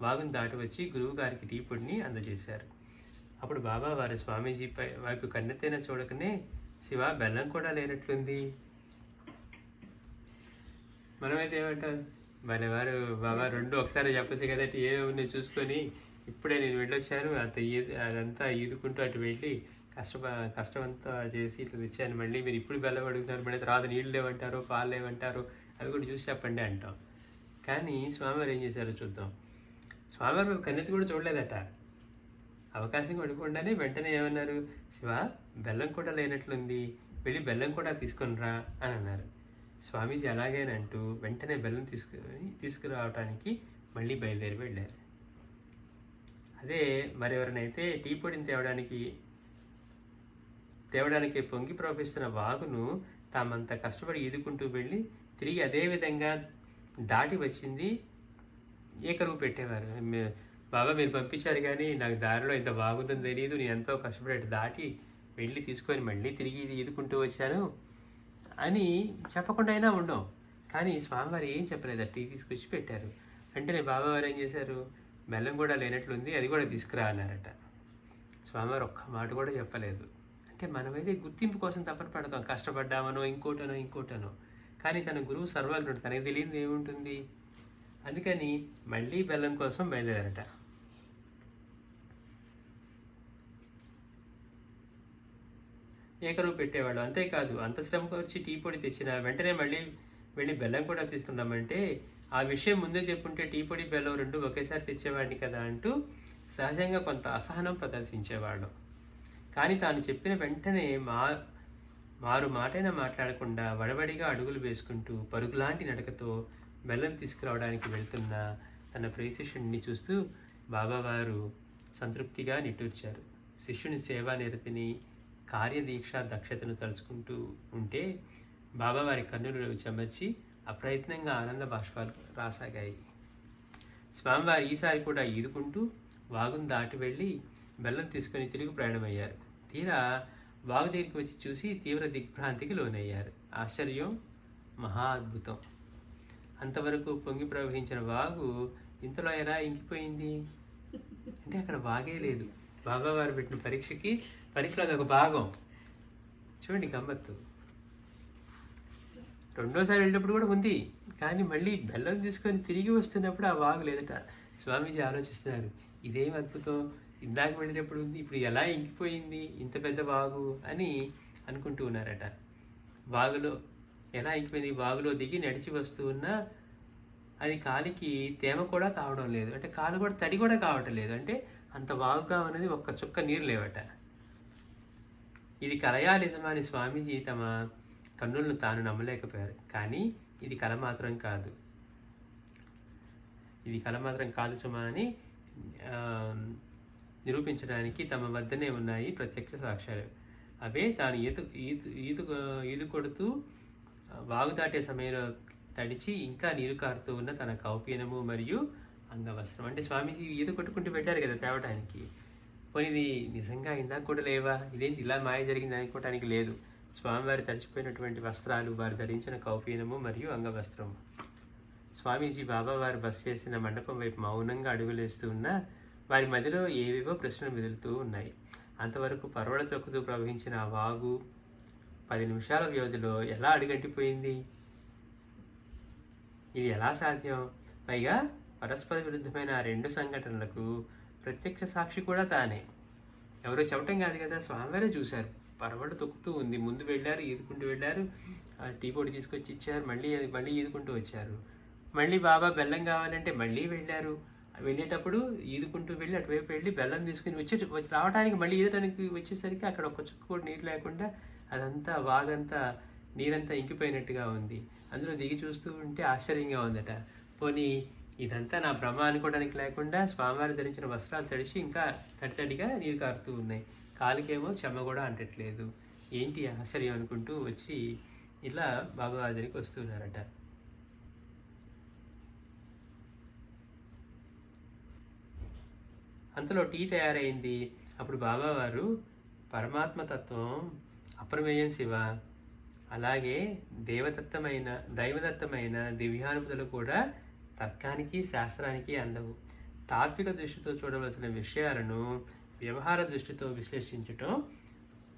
వాగును దాటి వచ్చి గురువుగారికి టీ పొడిని అందజేశారు. అప్పుడు బాబా వారు స్వామీజీ వైపు కన్నెత్తైన చూడకనే, శివ బెల్లం కూడా లేనట్లుంది. మనమైతే ఏమంటాం, వారు బాబా రెండు ఒకసారి చెప్పచ్చు కదా, ఏముంది చూసుకొని ఇప్పుడే నేను వెళ్ళొచ్చాను, అదంతా ఈదుకుంటూ అటు వెళ్ళి కష్టమంతా చేసి ఇట్లా తెచ్చాను, మళ్ళీ మీరు ఇప్పుడు బెల్లం అడుగుతున్నారు, మళ్ళీ తర్వాత నీళ్ళు లేవంటారు, పాలు లేవంటారు, అవి కూడా చూసి చెప్పండి అంటాం. కానీ స్వామివారు ఏం చేశారో చూద్దాం. స్వామివారు కన్నెత్తి కూడా చూడలేదట. అవకాశం పడకుండానే వెంటనే ఏమన్నారు, శివ బెల్లం కూడా లేనట్లుంది, వెళ్ళి బెల్లం కూడా తీసుకొనిరా అని అన్నారు. స్వామీజీ అలాగేనంటూ వెంటనే బెల్లం తీసుకురావటానికి మళ్ళీ బయలుదేరి వెళ్ళారు. అదే మరెవరినైతే టీ పొడిని తేవడానికి పొంగి ప్రవహిస్తున్న వాగును తామంత కష్టపడి ఈదుకుంటూ వెళ్ళి తిరిగి అదే విధంగా దాటి వచ్చింది ఏకరువు పెట్టేవారు. బాబా మీరు పంపించారు కానీ నాకు దారిలో ఇంత బాగుందని తెలియదు, నేను ఎంతో కష్టపడి దాటి వెళ్ళి తీసుకొని మళ్ళీ తిరిగి ఈదుకుంటూ వచ్చాను అని చెప్పకుండా అయినా ఉండవు. కానీ స్వామివారు ఏం చెప్పలేదు, టీ తీసుకొచ్చి పెట్టారు. వెంటనే బాబావారు ఏం చేశారు, బెల్లం కూడా లేనట్లుంది, అది కూడా తీసుకురా అన్నారట. స్వామివారు ఒక్క మాట కూడా చెప్పలేదు. అంటే మనమైతే గుర్తింపు కోసం తపన పడతాం, కష్టపడ్డామనో ఇంకోటనో. కానీ తన గురువు సర్వజ్ఞుడు, తనకు తెలియదు ఏముంటుంది. అందుకని మళ్ళీ బెల్లం కోసం బయలుదేరట. ఏకరువు పెట్టేవాళ్ళు. అంతేకాదు, అంత శ్రమకు వచ్చి టీ పొడి తెచ్చిన వెంటనే మళ్ళీ వెళ్ళి బెల్లం కూడా తీసుకున్నామంటే, ఆ విషయం ముందే చెప్పుంటే టీ పొడి బెల్లం రెండు ఒకేసారి తెచ్చేవాడిని కదా అంటూ సహజంగా కొంత అసహనం ప్రదర్శించేవాళ్ళు. కానీ తాను చెప్పిన వెంటనే మారు మాటైనా మాట్లాడకుండా వడవడిగా అడుగులు వేసుకుంటూ పరుగులాంటి నడకతో బెల్లం తీసుకురావడానికి వెళ్తున్న తన ప్రియ శిష్యుడిని చూస్తూ బాబావారు సంతృప్తిగా నిట్టూర్చారు. శిష్యుని సేవా నిరతిని, కార్యదీక్ష దక్షతను తలుచుకుంటూ ఉంటే బాబావారి కన్నులు చెమర్చి అప్రయత్నంగా ఆనంద బాష్పాలు రాసాగాయి. స్వామివారు ఈసారి కూడా ఈదుకుంటూ వాగును దాటి వెళ్ళి బెల్లం తీసుకొని తిరిగి ప్రయాణమయ్యారు. తీరా వాగు దగ్గరికి వచ్చి చూసి తీవ్ర దిగ్భ్రాంతికి లోనయ్యారు. ఆశ్చర్యం, మహా అద్భుతం. అంతవరకు పొంగి ప్రవహించిన వాగు ఇంతలో ఎలా ఇంకిపోయింది అంటే అక్కడ వాగే లేదు. బాబావారు పెట్టిన పరీక్షలో అదొక భాగం. చూడండి గమ్మత్తు. రెండోసారి వెళ్ళినప్పుడు కూడా ఉంది, కానీ మళ్ళీ బెల్లం తీసుకొని తిరిగి వస్తున్నప్పుడు ఆ వాగు లేదట. స్వామీజీ ఆలోచిస్తున్నారు, ఇదేం అద్భుతం, ఇందాక వెళ్ళినప్పుడు ఉంది, ఇప్పుడు ఎలా ఇంకిపోయింది ఇంత పెద్ద వాగు అని అనుకుంటూ ఉన్నారట. వాగులో ఎలా ఇంకిపోయింది, వాగులో దిగి నడిచి వస్తూ ఉన్నా అది కాలికి తేమ కూడా కావడం లేదు, అంటే కాలు కూడా తడి కూడా కావటం లేదు. అంటే అంత వాగుగా ఉన్నది, ఒక్క చుక్క నీరు లేవట. ఇది కలయా నిజమా అని స్వామీజీ తమ కన్నులను తాను నమ్మలేకపోయారు. కానీ ఇది కల మాత్రం కాదు సుమా అని నిరూపించడానికి తమ వద్దనే ఉన్నాయి ప్రత్యక్ష సాక్ష్యాలు. అవే తాను ఈదు కొడుతూ వాగు దాటే సమయంలో తడిచి ఇంకా నీరు కారుతూ ఉన్న తన కౌపీనము మరియు అంగవస్త్రం. అంటే స్వామీజీ ఈత కొట్టుకుంటూ పెట్టారు కదా తేవటానికి. పోనీ ఇది నిజంగా ఇందాక కూడా లేవా, ఇదేంటి ఇలా మాయ జరిగింది అనుకోవటానికి లేదు. స్వామివారి తడిచిపోయినటువంటి వస్త్రాలు, వారు ధరించిన కౌపీనము మరియు అంగవస్త్రం. స్వామీజీ బాబావారు బస చేసిన మండపం వైపు మౌనంగా అడుగులేస్తూ ఉన్నా వారి మధ్యలో ఏవేవో ప్రశ్నలు మెదులుతూ ఉన్నాయి. అంతవరకు పర్వత తొక్కుతూ ప్రవహించిన ఆ వాగు 10 నిమిషాల వ్యవధిలో ఎలా అడుగంటిపోయింది? ఇది ఎలా సాధ్యం? పైగా పరస్పర విరుద్ధమైన ఆ రెండు సంఘటనలకు ప్రత్యక్ష సాక్షి కూడా తానే. ఎవరో చెప్పటం కాదు కదా, స్వామివారే చూశారు. పర్వత తొక్కుతూ ఉంది, ముందు వెళ్ళారు, ఈదుకుంటూ వెళ్ళారు, టీ పొడి తీసుకొచ్చి ఇచ్చారు, మళ్ళీ ఈదుకుంటూ వచ్చారు. మళ్ళీ బాబా బెల్లం కావాలంటే మళ్ళీ వెళ్ళారు. వెళ్ళేటప్పుడు ఈదుకుంటూ వెళ్ళి అటువైపు వెళ్ళి బెల్లం తీసుకుని రావడానికి మళ్ళీ ఈదటానికి వచ్చేసరికి అక్కడ ఒక చుక్క కూడా నీరు లేకుండా అదంతా వాగంతా నీరంతా ఇంకిపోయినట్టుగా ఉంది. అందులో దిగి చూస్తూ ఉంటే ఆశ్చర్యంగా ఉందట. పోనీ ఇదంతా నా భ్రమ అనుకోవడానికి లేకుండా స్వామివారి ధరించిన వస్త్రాలు తడిచి ఇంకా తడితడిగా నీరు కారుతూ ఉన్నాయి, కాలుకేమో చెమ్మ కూడా అంటట్లేదు, ఏంటి ఆశ్చర్యం అనుకుంటూ వచ్చి ఇలా బాబావారి దగ్గరికి వస్తున్నారట. అంతలో టీ తయారైంది. అప్పుడు బాబావారు పరమాత్మతత్వం అప్రమేయం శివ, అలాగే దైవదత్తమైన దివ్యానుభూతులు కూడా తర్కానికి శాస్త్రానికి అందవు. తాత్విక దృష్టితో చూడవలసిన విషయాలను వ్యవహార దృష్టితో విశ్లేషించటం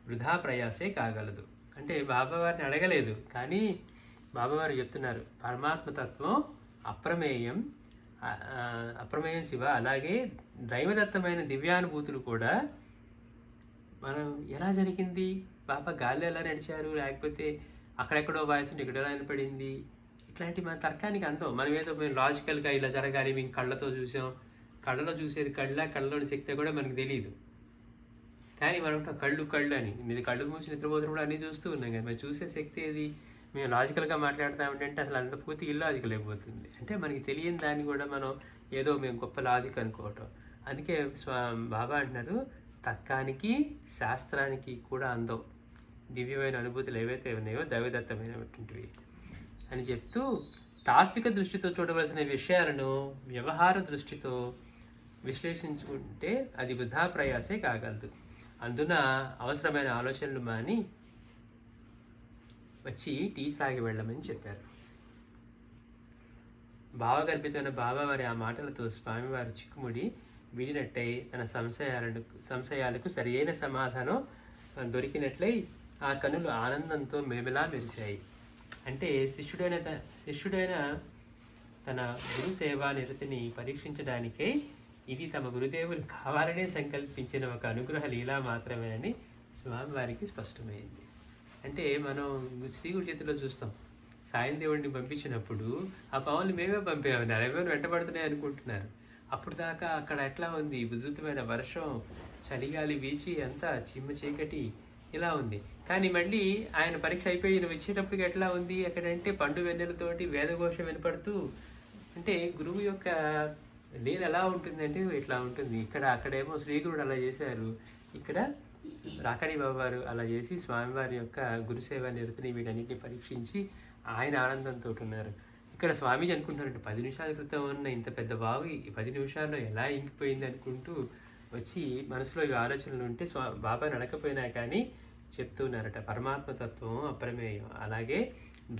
వృధా ప్రయాసే కాగలదు. అంటే బాబావారిని అడగలేదు, కానీ బాబావారు చెప్తున్నారు పరమాత్మతత్వం అప్రమేయం అప్రమేయం శివ, అలాగే దైవదత్తమైన దివ్యానుభూతులు కూడా మనం ఎలా జరిగింది, బాబా గాల్లో ఎలా నడిచారు, లేకపోతే అక్కడెక్కడో వాయిస్ ఉంటే ఇక్కడ ఎలా వినపడింది, ఇట్లాంటి మన తర్కానికి అందం. మనం ఏదో మేము లాజికల్గా ఇలా జరగాలి, మేము కళ్ళతో చూసాం, కళ్ళలో చూసేది కళ్ళలోని శక్తి కూడా మనకు తెలియదు. కానీ మనం కళ్ళు అని మీరు కళ్ళు మూసి నిద్రపోతున్నప్పుడు అన్నీ చూస్తూ ఉన్నాం కదా, మరి చూసే శక్తి ఏది? మేము లాజికల్గా మాట్లాడతామంటే అసలు అంత పూర్తి ఇల్లాజికల్ అయిపోతుంది. అంటే మనకి తెలియని దాన్ని కూడా మనం ఏదో మేము గొప్ప లాజిక్ అనుకోవటం. అందుకే బాబా అంటున్నారు తర్కానికి శాస్త్రానికి కూడా అందం దివ్యమైన అనుభూతులు ఏవైతే ఉన్నాయో దైవదత్తమైనటువంటివి అని చెప్తూ, తాత్విక దృష్టితో చూడవలసిన విషయాలను వ్యవహార దృష్టితో విశ్లేషించుకుంటే అది వృధా ప్రయాసే కాగలదు. అందున అవసరమైన ఆలోచనలు మాని వచ్చి టీ తాగి వెళ్ళమని చెప్పారు. భావగర్భితమైన బాబావారి ఆ మాటలతో స్వామివారి చిక్కుముడి విడినట్టయి తన సంశయాలకు సరియైన సమాధానం దొరికినట్లయి ఆ కనులు ఆనందంతో మెమెలా మెరిశాయి. అంటే శిష్యుడైన తన గురు సేవా నిరతిని పరీక్షించడానికై ఇది తమ గురుదేవులు కావాలనే సంకల్పించిన ఒక అనుగ్రహ లీలా మాత్రమేనని స్వామివారికి స్పష్టమైంది. అంటే మనం శ్రీ గురు చేతిలో చూస్తాం, సాయం దేవుడిని పంపించినప్పుడు ఆ పవన్లు మేమే పంపేమన్నారు, ఎవరు వెంటబడుతున్నాయి అనుకుంటున్నారు. అప్పుడు దాకా అక్కడ ఎట్లా ఉంది, ఉధృతమైన వర్షం, చలిగాలి వీచి అంతా చిమ్మ చీకటి ఇలా ఉంది. కానీ మళ్ళీ ఆయన పరీక్ష అయిపోయి వచ్చేటప్పటికి ఎట్లా ఉంది అక్కడంటే పండు వెన్నెలతోటి వేదఘోష వినపడుతూ, అంటే గురువు యొక్క లీల ఎలా ఉంటుందంటే ఇట్లా ఉంటుంది. అక్కడేమో శ్రీగురుడు అలా చేశారు, ఇక్కడ రాకడి బాబావారు అలా చేసి స్వామివారి యొక్క గురుసేవ నిరతిని వీటన్నిటిని పరీక్షించి ఆయన ఆనందంతో ఉన్నారు. ఇక్కడ స్వామీజీ అనుకుంటున్నారంటే 10 నిమిషాల క్రితం ఉన్న ఇంత పెద్ద బావి 10 నిమిషాల్లో ఎలా ఇంకిపోయింది అనుకుంటూ వచ్చి మనసులో ఈ ఆలోచనలు ఉంటే బాబాని అడగకపోయినా కానీ చెప్తున్నారట పరమాత్మతత్వం అప్రమేయం, అలాగే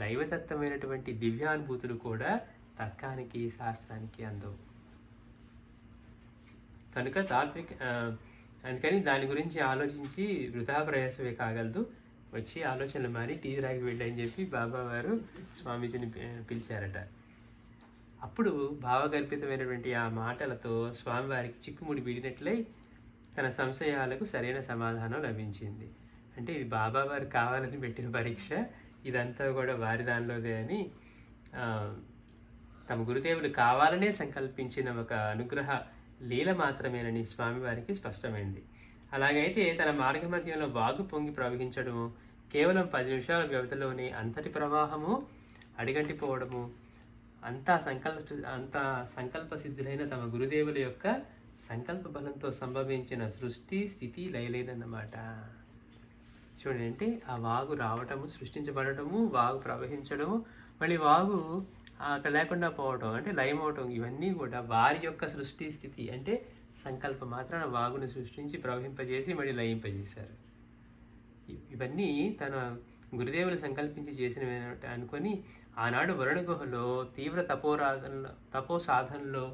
దైవతత్వమైనటువంటి దివ్యానుభూతులు కూడా తర్కానికి శాస్త్రానికి అందవు. కనుక అందుకని దాని గురించి ఆలోచించి వృధా ప్రయాసమే కాగలదు, వచ్చి ఆలోచనలు మారి టీ రాగి వెళ్ళని చెప్పి బాబావారు స్వామీజీని పిలిచారట. అప్పుడు భావగర్భితమైనటువంటి ఆ మాటలతో స్వామివారికి చిక్కుముడి వీడినట్లై తన సంశయాలకు సరైన సమాధానం లభించింది. అంటే ఇది బాబావారు కావాలని పెట్టిన పరీక్ష, ఇదంతా కూడా వారి దానిలోదే అని తమ గురుదేవులు కావాలనే సంకల్పించిన ఒక అనుగ్రహ లీల మాత్రమేనని స్వామివారికి స్పష్టమైంది. అలాగైతే తన మార్గమధ్యంలో వాగు పొంగి ప్రవహించడము, కేవలం 10 నిమిషాల వ్యవధిలోనే అంతటి ప్రవాహము అడిగంటిపోవడము అంతా సంకల్ప సిద్ధులైన తమ గురుదేవుల యొక్క సంకల్ప బలంతో సంభవించిన సృష్టి స్థితి లయలేదన్నమాట. చూడండి, అంటే ఆ వాగు రావటము, సృష్టించబడటము, వాగు ప్రవహించడము, మళ్ళీ వాగు అక్కడ లేకుండా పోవటం అంటే లయమవటం, ఇవన్నీ కూడా వారి యొక్క సృష్టి స్థితి. అంటే సంకల్పం మాత్రాన వాగుని సృష్టించి ప్రవహింపజేసి మళ్ళీ లయింపజేశారు. ఇవన్నీ తన గురుదేవులు సంకల్పించి చేసినవి అనుకొని ఆనాడు వరుణ గుహలో తీవ్ర తపో సాధనలో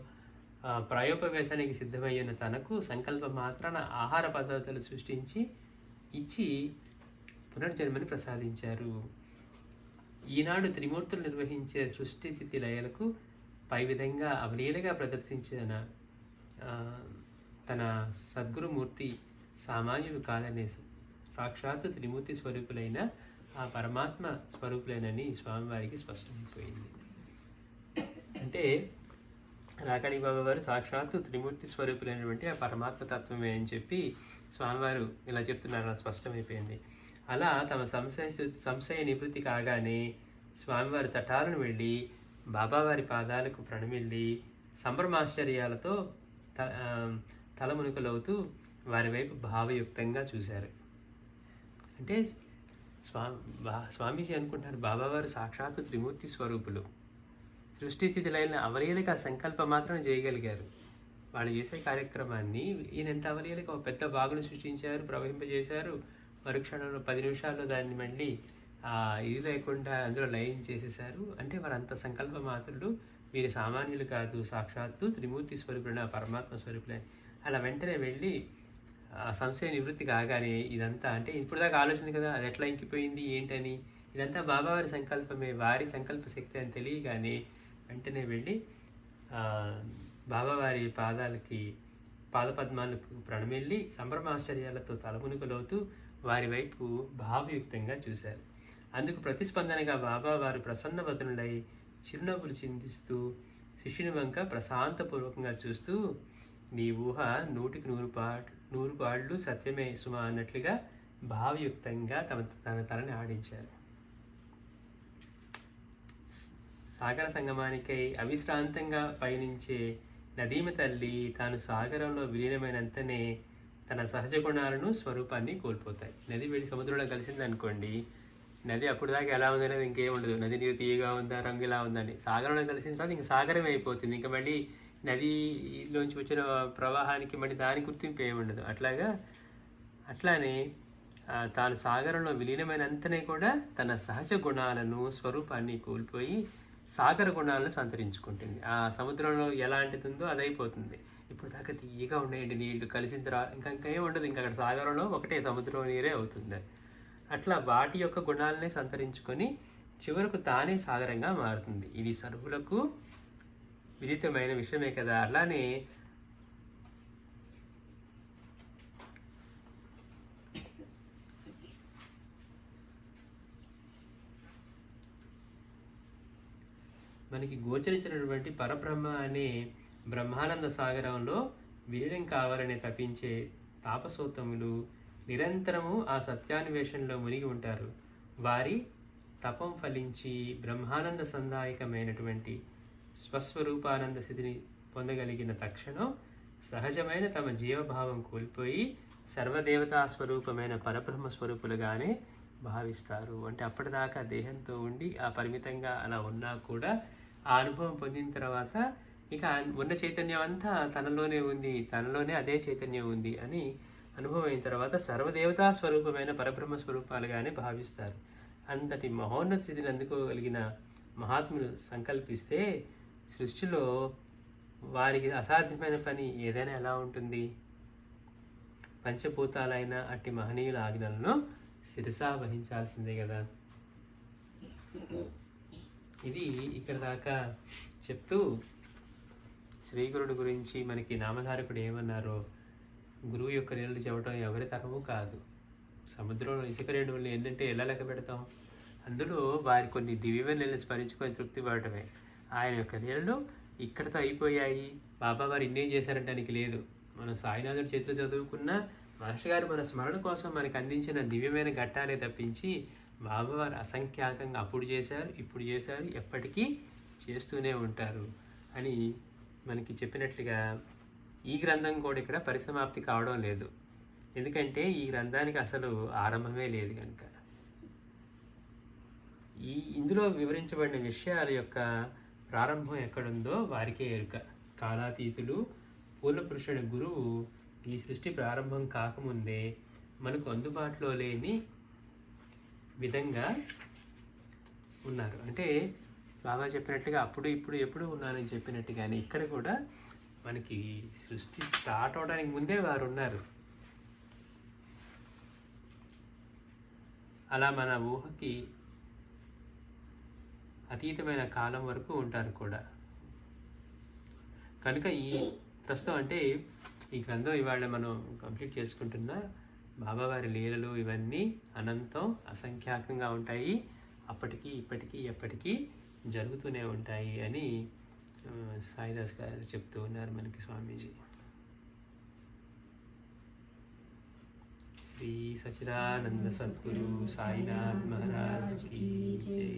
ప్రాయోపవేశానికి సిద్ధమయ్యిన తనకు సంకల్పం మాత్రాన ఆహార పదార్థాలు సృష్టించి ఇచ్చి పునర్జన్మని ప్రసాదించారు. ఈనాడు త్రిమూర్తులు నిర్వహించే సృష్టి స్థితి లయలకు పై విధంగా అవలీలగా ప్రదర్శించిన తన సద్గురుమూర్తి సామాన్యులు కాదనే సాక్షాత్తు త్రిమూర్తి స్వరూపులైన ఆ పరమాత్మ స్వరూపులైనని స్వామివారికి స్పష్టమైపోయింది. అంటే రాకడి బాబా వారు సాక్షాత్తు త్రిమూర్తి స్వరూపులైనటువంటి ఆ పరమాత్మ తత్వమే అని చెప్పి స్వామివారు ఇలా చెప్తున్నారు, స్పష్టమైపోయింది. అలా తమ సంశయ నివృత్తి కాగానే స్వామివారి తటాలను వెళ్ళి బాబావారి పాదాలకు ప్రణమిల్లి సంభ్రమాశ్చర్యాలతో తలమునుకలవుతూ వారి వైపు భావయుక్తంగా చూశారు. అంటే స్వామీజీ అనుకుంటున్నారు బాబావారు సాక్షాత్తు త్రిమూర్తి స్వరూపులు, సృష్టి స్థితిలైన అవలీలక సంకల్పం మాత్రం చేయగలిగారు. వాళ్ళు చేసే కార్యక్రమాన్ని ఈయన ఎంత అవలీలగా ఒక పెద్ద వాగును సృష్టించారు, ప్రవహింపజేశారు. మరుక్షణంలో 10 నిమిషాల్లో దాన్ని మళ్ళీ ఇది లేకుండా అందులో లయం చేసేశారు. అంటే వారంత సంకల్ప మాత్రులు. వీరు సామాన్యులు కాదు, సాక్షాత్తు త్రిమూర్తి స్వరూపులైన పరమాత్మ స్వరూపులే. అలా వెంటనే వెళ్ళి ఆ సంశయ నివృత్తి కాగానే ఇదంతా అంటే ఇప్పుడు దాకా ఆలోచన కదా, అది ఎట్లా ఇంకిపోయింది ఏంటని, ఇదంతా బాబావారి సంకల్పమే, వారి సంకల్ప శక్తి అని తెలియగానే వెంటనే వెళ్ళి బాబావారి పాదపద్మాలకు ప్రణమిల్లి సంభ్రమాశ్చర్యాలతో తలమునుకలవుతూ వారి వైపు భావయుక్తంగా చూశారు. అందుకు ప్రతిస్పందనగా బాబా వారు ప్రసన్న వదనులై చిరునవ్వులు చిందిస్తూ శిష్యుని వంక ప్రశాంతపూర్వకంగా చూస్తూ, నీ ఊహ 100కి 100 పాళ్ళు సత్యమే సుమా అన్నట్లుగా భావయుక్తంగా తన తలని ఆడించారు. సాగర సంగమానికై అవిశ్రాంతంగా పయనించే నదీమ తల్లి తాను సాగరంలో విలీనమైనంతనే తన సహజ గుణాలను స్వరూపాన్ని కోల్పోతాయి. నది వెళ్ళి సముద్రంలో కలిసింది అనుకోండి, నది అప్పుడు దాకా ఎలా ఉందనేది ఇంకేం ఉండదు. నది నీరు తీయగా ఉందా, రంగు ఎలా ఉందని. సాగరంలో కలిసిన తర్వాత ఇంక సాగరమే అయిపోతుంది. ఇంకా మళ్ళీ నదిలోంచి వచ్చిన ప్రవాహానికి మళ్ళీ దాని గుర్తింపు ఏమి ఉండదు. అట్లానే తాను సాగరంలో విలీనమైనంతనే కూడా తన సహజ గుణాలను స్వరూపాన్ని కోల్పోయి సాగర గుణాలను సంతరించుకుంటుంది. ఆ సముద్రంలో ఎలాంటిది ఉందో అదైపోతుంది. ఇప్పుడు దాకా తీయగా ఉండేయండి నీళ్లు కలిసిన తర్వాత ఇంకా ఏం ఉండదు. ఇంకా అక్కడ సాగరంలో ఒకటే సముద్రం నీరే అవుతుంది. అట్లా వాటి యొక్క గుణాలనే సంతరించుకొని చివరకు తానే సాగరంగా మారుతుంది. ఇది సర్వులకు విదితమైన విషయమే కదా. అలానే మనకి గోచరించినటువంటి పరబ్రహ్మ అనే బ్రహ్మానంద సాగరంలో విలీనం కావాలని తప్పించే తాపసోత్తములు నిరంతరము ఆ సత్యాన్వేషణలో మునిగి ఉంటారు. వారి తపం ఫలించి బ్రహ్మానంద సందాయకమైనటువంటి స్వస్వరూపానంద స్థితిని పొందగలిగిన తక్షణం సహజమైన తమ జీవభావం కోల్పోయి సర్వదేవతా స్వరూపమైన పరబ్రహ్మ స్వరూపులుగానే భావిస్తారు. అంటే అప్పటిదాకా దేహంతో ఉండి ఆ పరిమితంగా అలా ఉన్నా కూడా ఆ అనుభవం పొందిన తర్వాత ఇక ఉన్న చైతన్యం అంతా తనలోనే ఉంది, తనలోనే అదే చైతన్యం ఉంది అని అనుభవం అయిన తర్వాత సర్వదేవతా స్వరూపమైన పరబ్రహ్మ స్వరూపాలుగానే భావిస్తారు. అంతటి మహోన్నత స్థితిని అందుకోగలిగిన మహాత్ములు సంకల్పిస్తే సృష్టిలో వారికి అసాధ్యమైన పని ఏదైనా ఎలా ఉంటుంది? పంచభూతాలైన అట్టి మహనీయుల ఆజ్ఞలను శిరసా వహించాల్సిందే కదా. ఇది ఇక్కడ దాకా చెప్తూ శ్రీగురుడు గురించి మనకి నామధారకుడు ఏమన్నారో, గురువు యొక్క నీళ్ళు చెప్పడం ఎవరి తరము కాదు. సముద్రంలో ఇసుక రేణువులు ఏంటంటే ఎలా లెక్క పెడతాం? అందులో వారి కొన్ని దివ్యమైన నీళ్ళని స్మరించుకొని తృప్తి పడటమే. ఆయన యొక్క నీళ్ళు ఇక్కడితో అయిపోయాయి, బాబా వారు ఇన్నే చేశారంటానికి లేదు. మనం సాయినాథుడి చేతిలో చదువుకున్న మాస్టర్ గారు మన స్మరణ కోసం మనకు అందించిన దివ్యమైన ఘట్టాలే తప్పించి బాబావారు అసంఖ్యాకంగా అప్పుడు చేశారు, ఇప్పుడు చేశారు, ఎప్పటికీ చేస్తూనే ఉంటారు అని మనకి చెప్పినట్లుగా ఈ గ్రంథం కూడా ఇక్కడ పరిసమాప్తి కావడం లేదు. ఎందుకంటే ఈ గ్రంథానికి అసలు ఆరంభమే లేదు కనుక. ఇందులో వివరించబడిన విషయాల యొక్క ప్రారంభం ఎక్కడుందో వారికే ఎరుక. కాలాతీతులు పూర్ణపురుషుడి గురువు ఈ సృష్టి ప్రారంభం కాకముందే మనకు అందుబాటులో లేని విధంగా ఉన్నారు. అంటే బాబా చెప్పినట్టుగా అప్పుడు ఇప్పుడు ఎప్పుడు ఉన్నానని చెప్పినట్టుగానే ఇక్కడ కూడా మనకి సృష్టి స్టార్ట్ అవడానికి ముందే వారు ఉన్నారు. అలా మన ఊహకి అతీతమైన కాలం వరకు ఉంటారు కూడా. కనుక ఈ ప్రస్తుతం అంటే ఈ గ్రంథం ఇవాళ మనం కంప్లీట్ చేసుకుంటున్న బాబావారి లీలలు ఇవన్నీ అనంతం అసంఖ్యాకంగా ఉంటాయి. అప్పటికి ఇప్పటికీ ఎప్పటికీ జరుగుతూనే ఉంటాయి అని సాయిదాస్ గారు చెప్తూ ఉన్నారు మనకి స్వామీజీ. శ్రీ సచ్చిదానంద సద్గురు సాయినాథ్ మహారాజ్ కీ జై.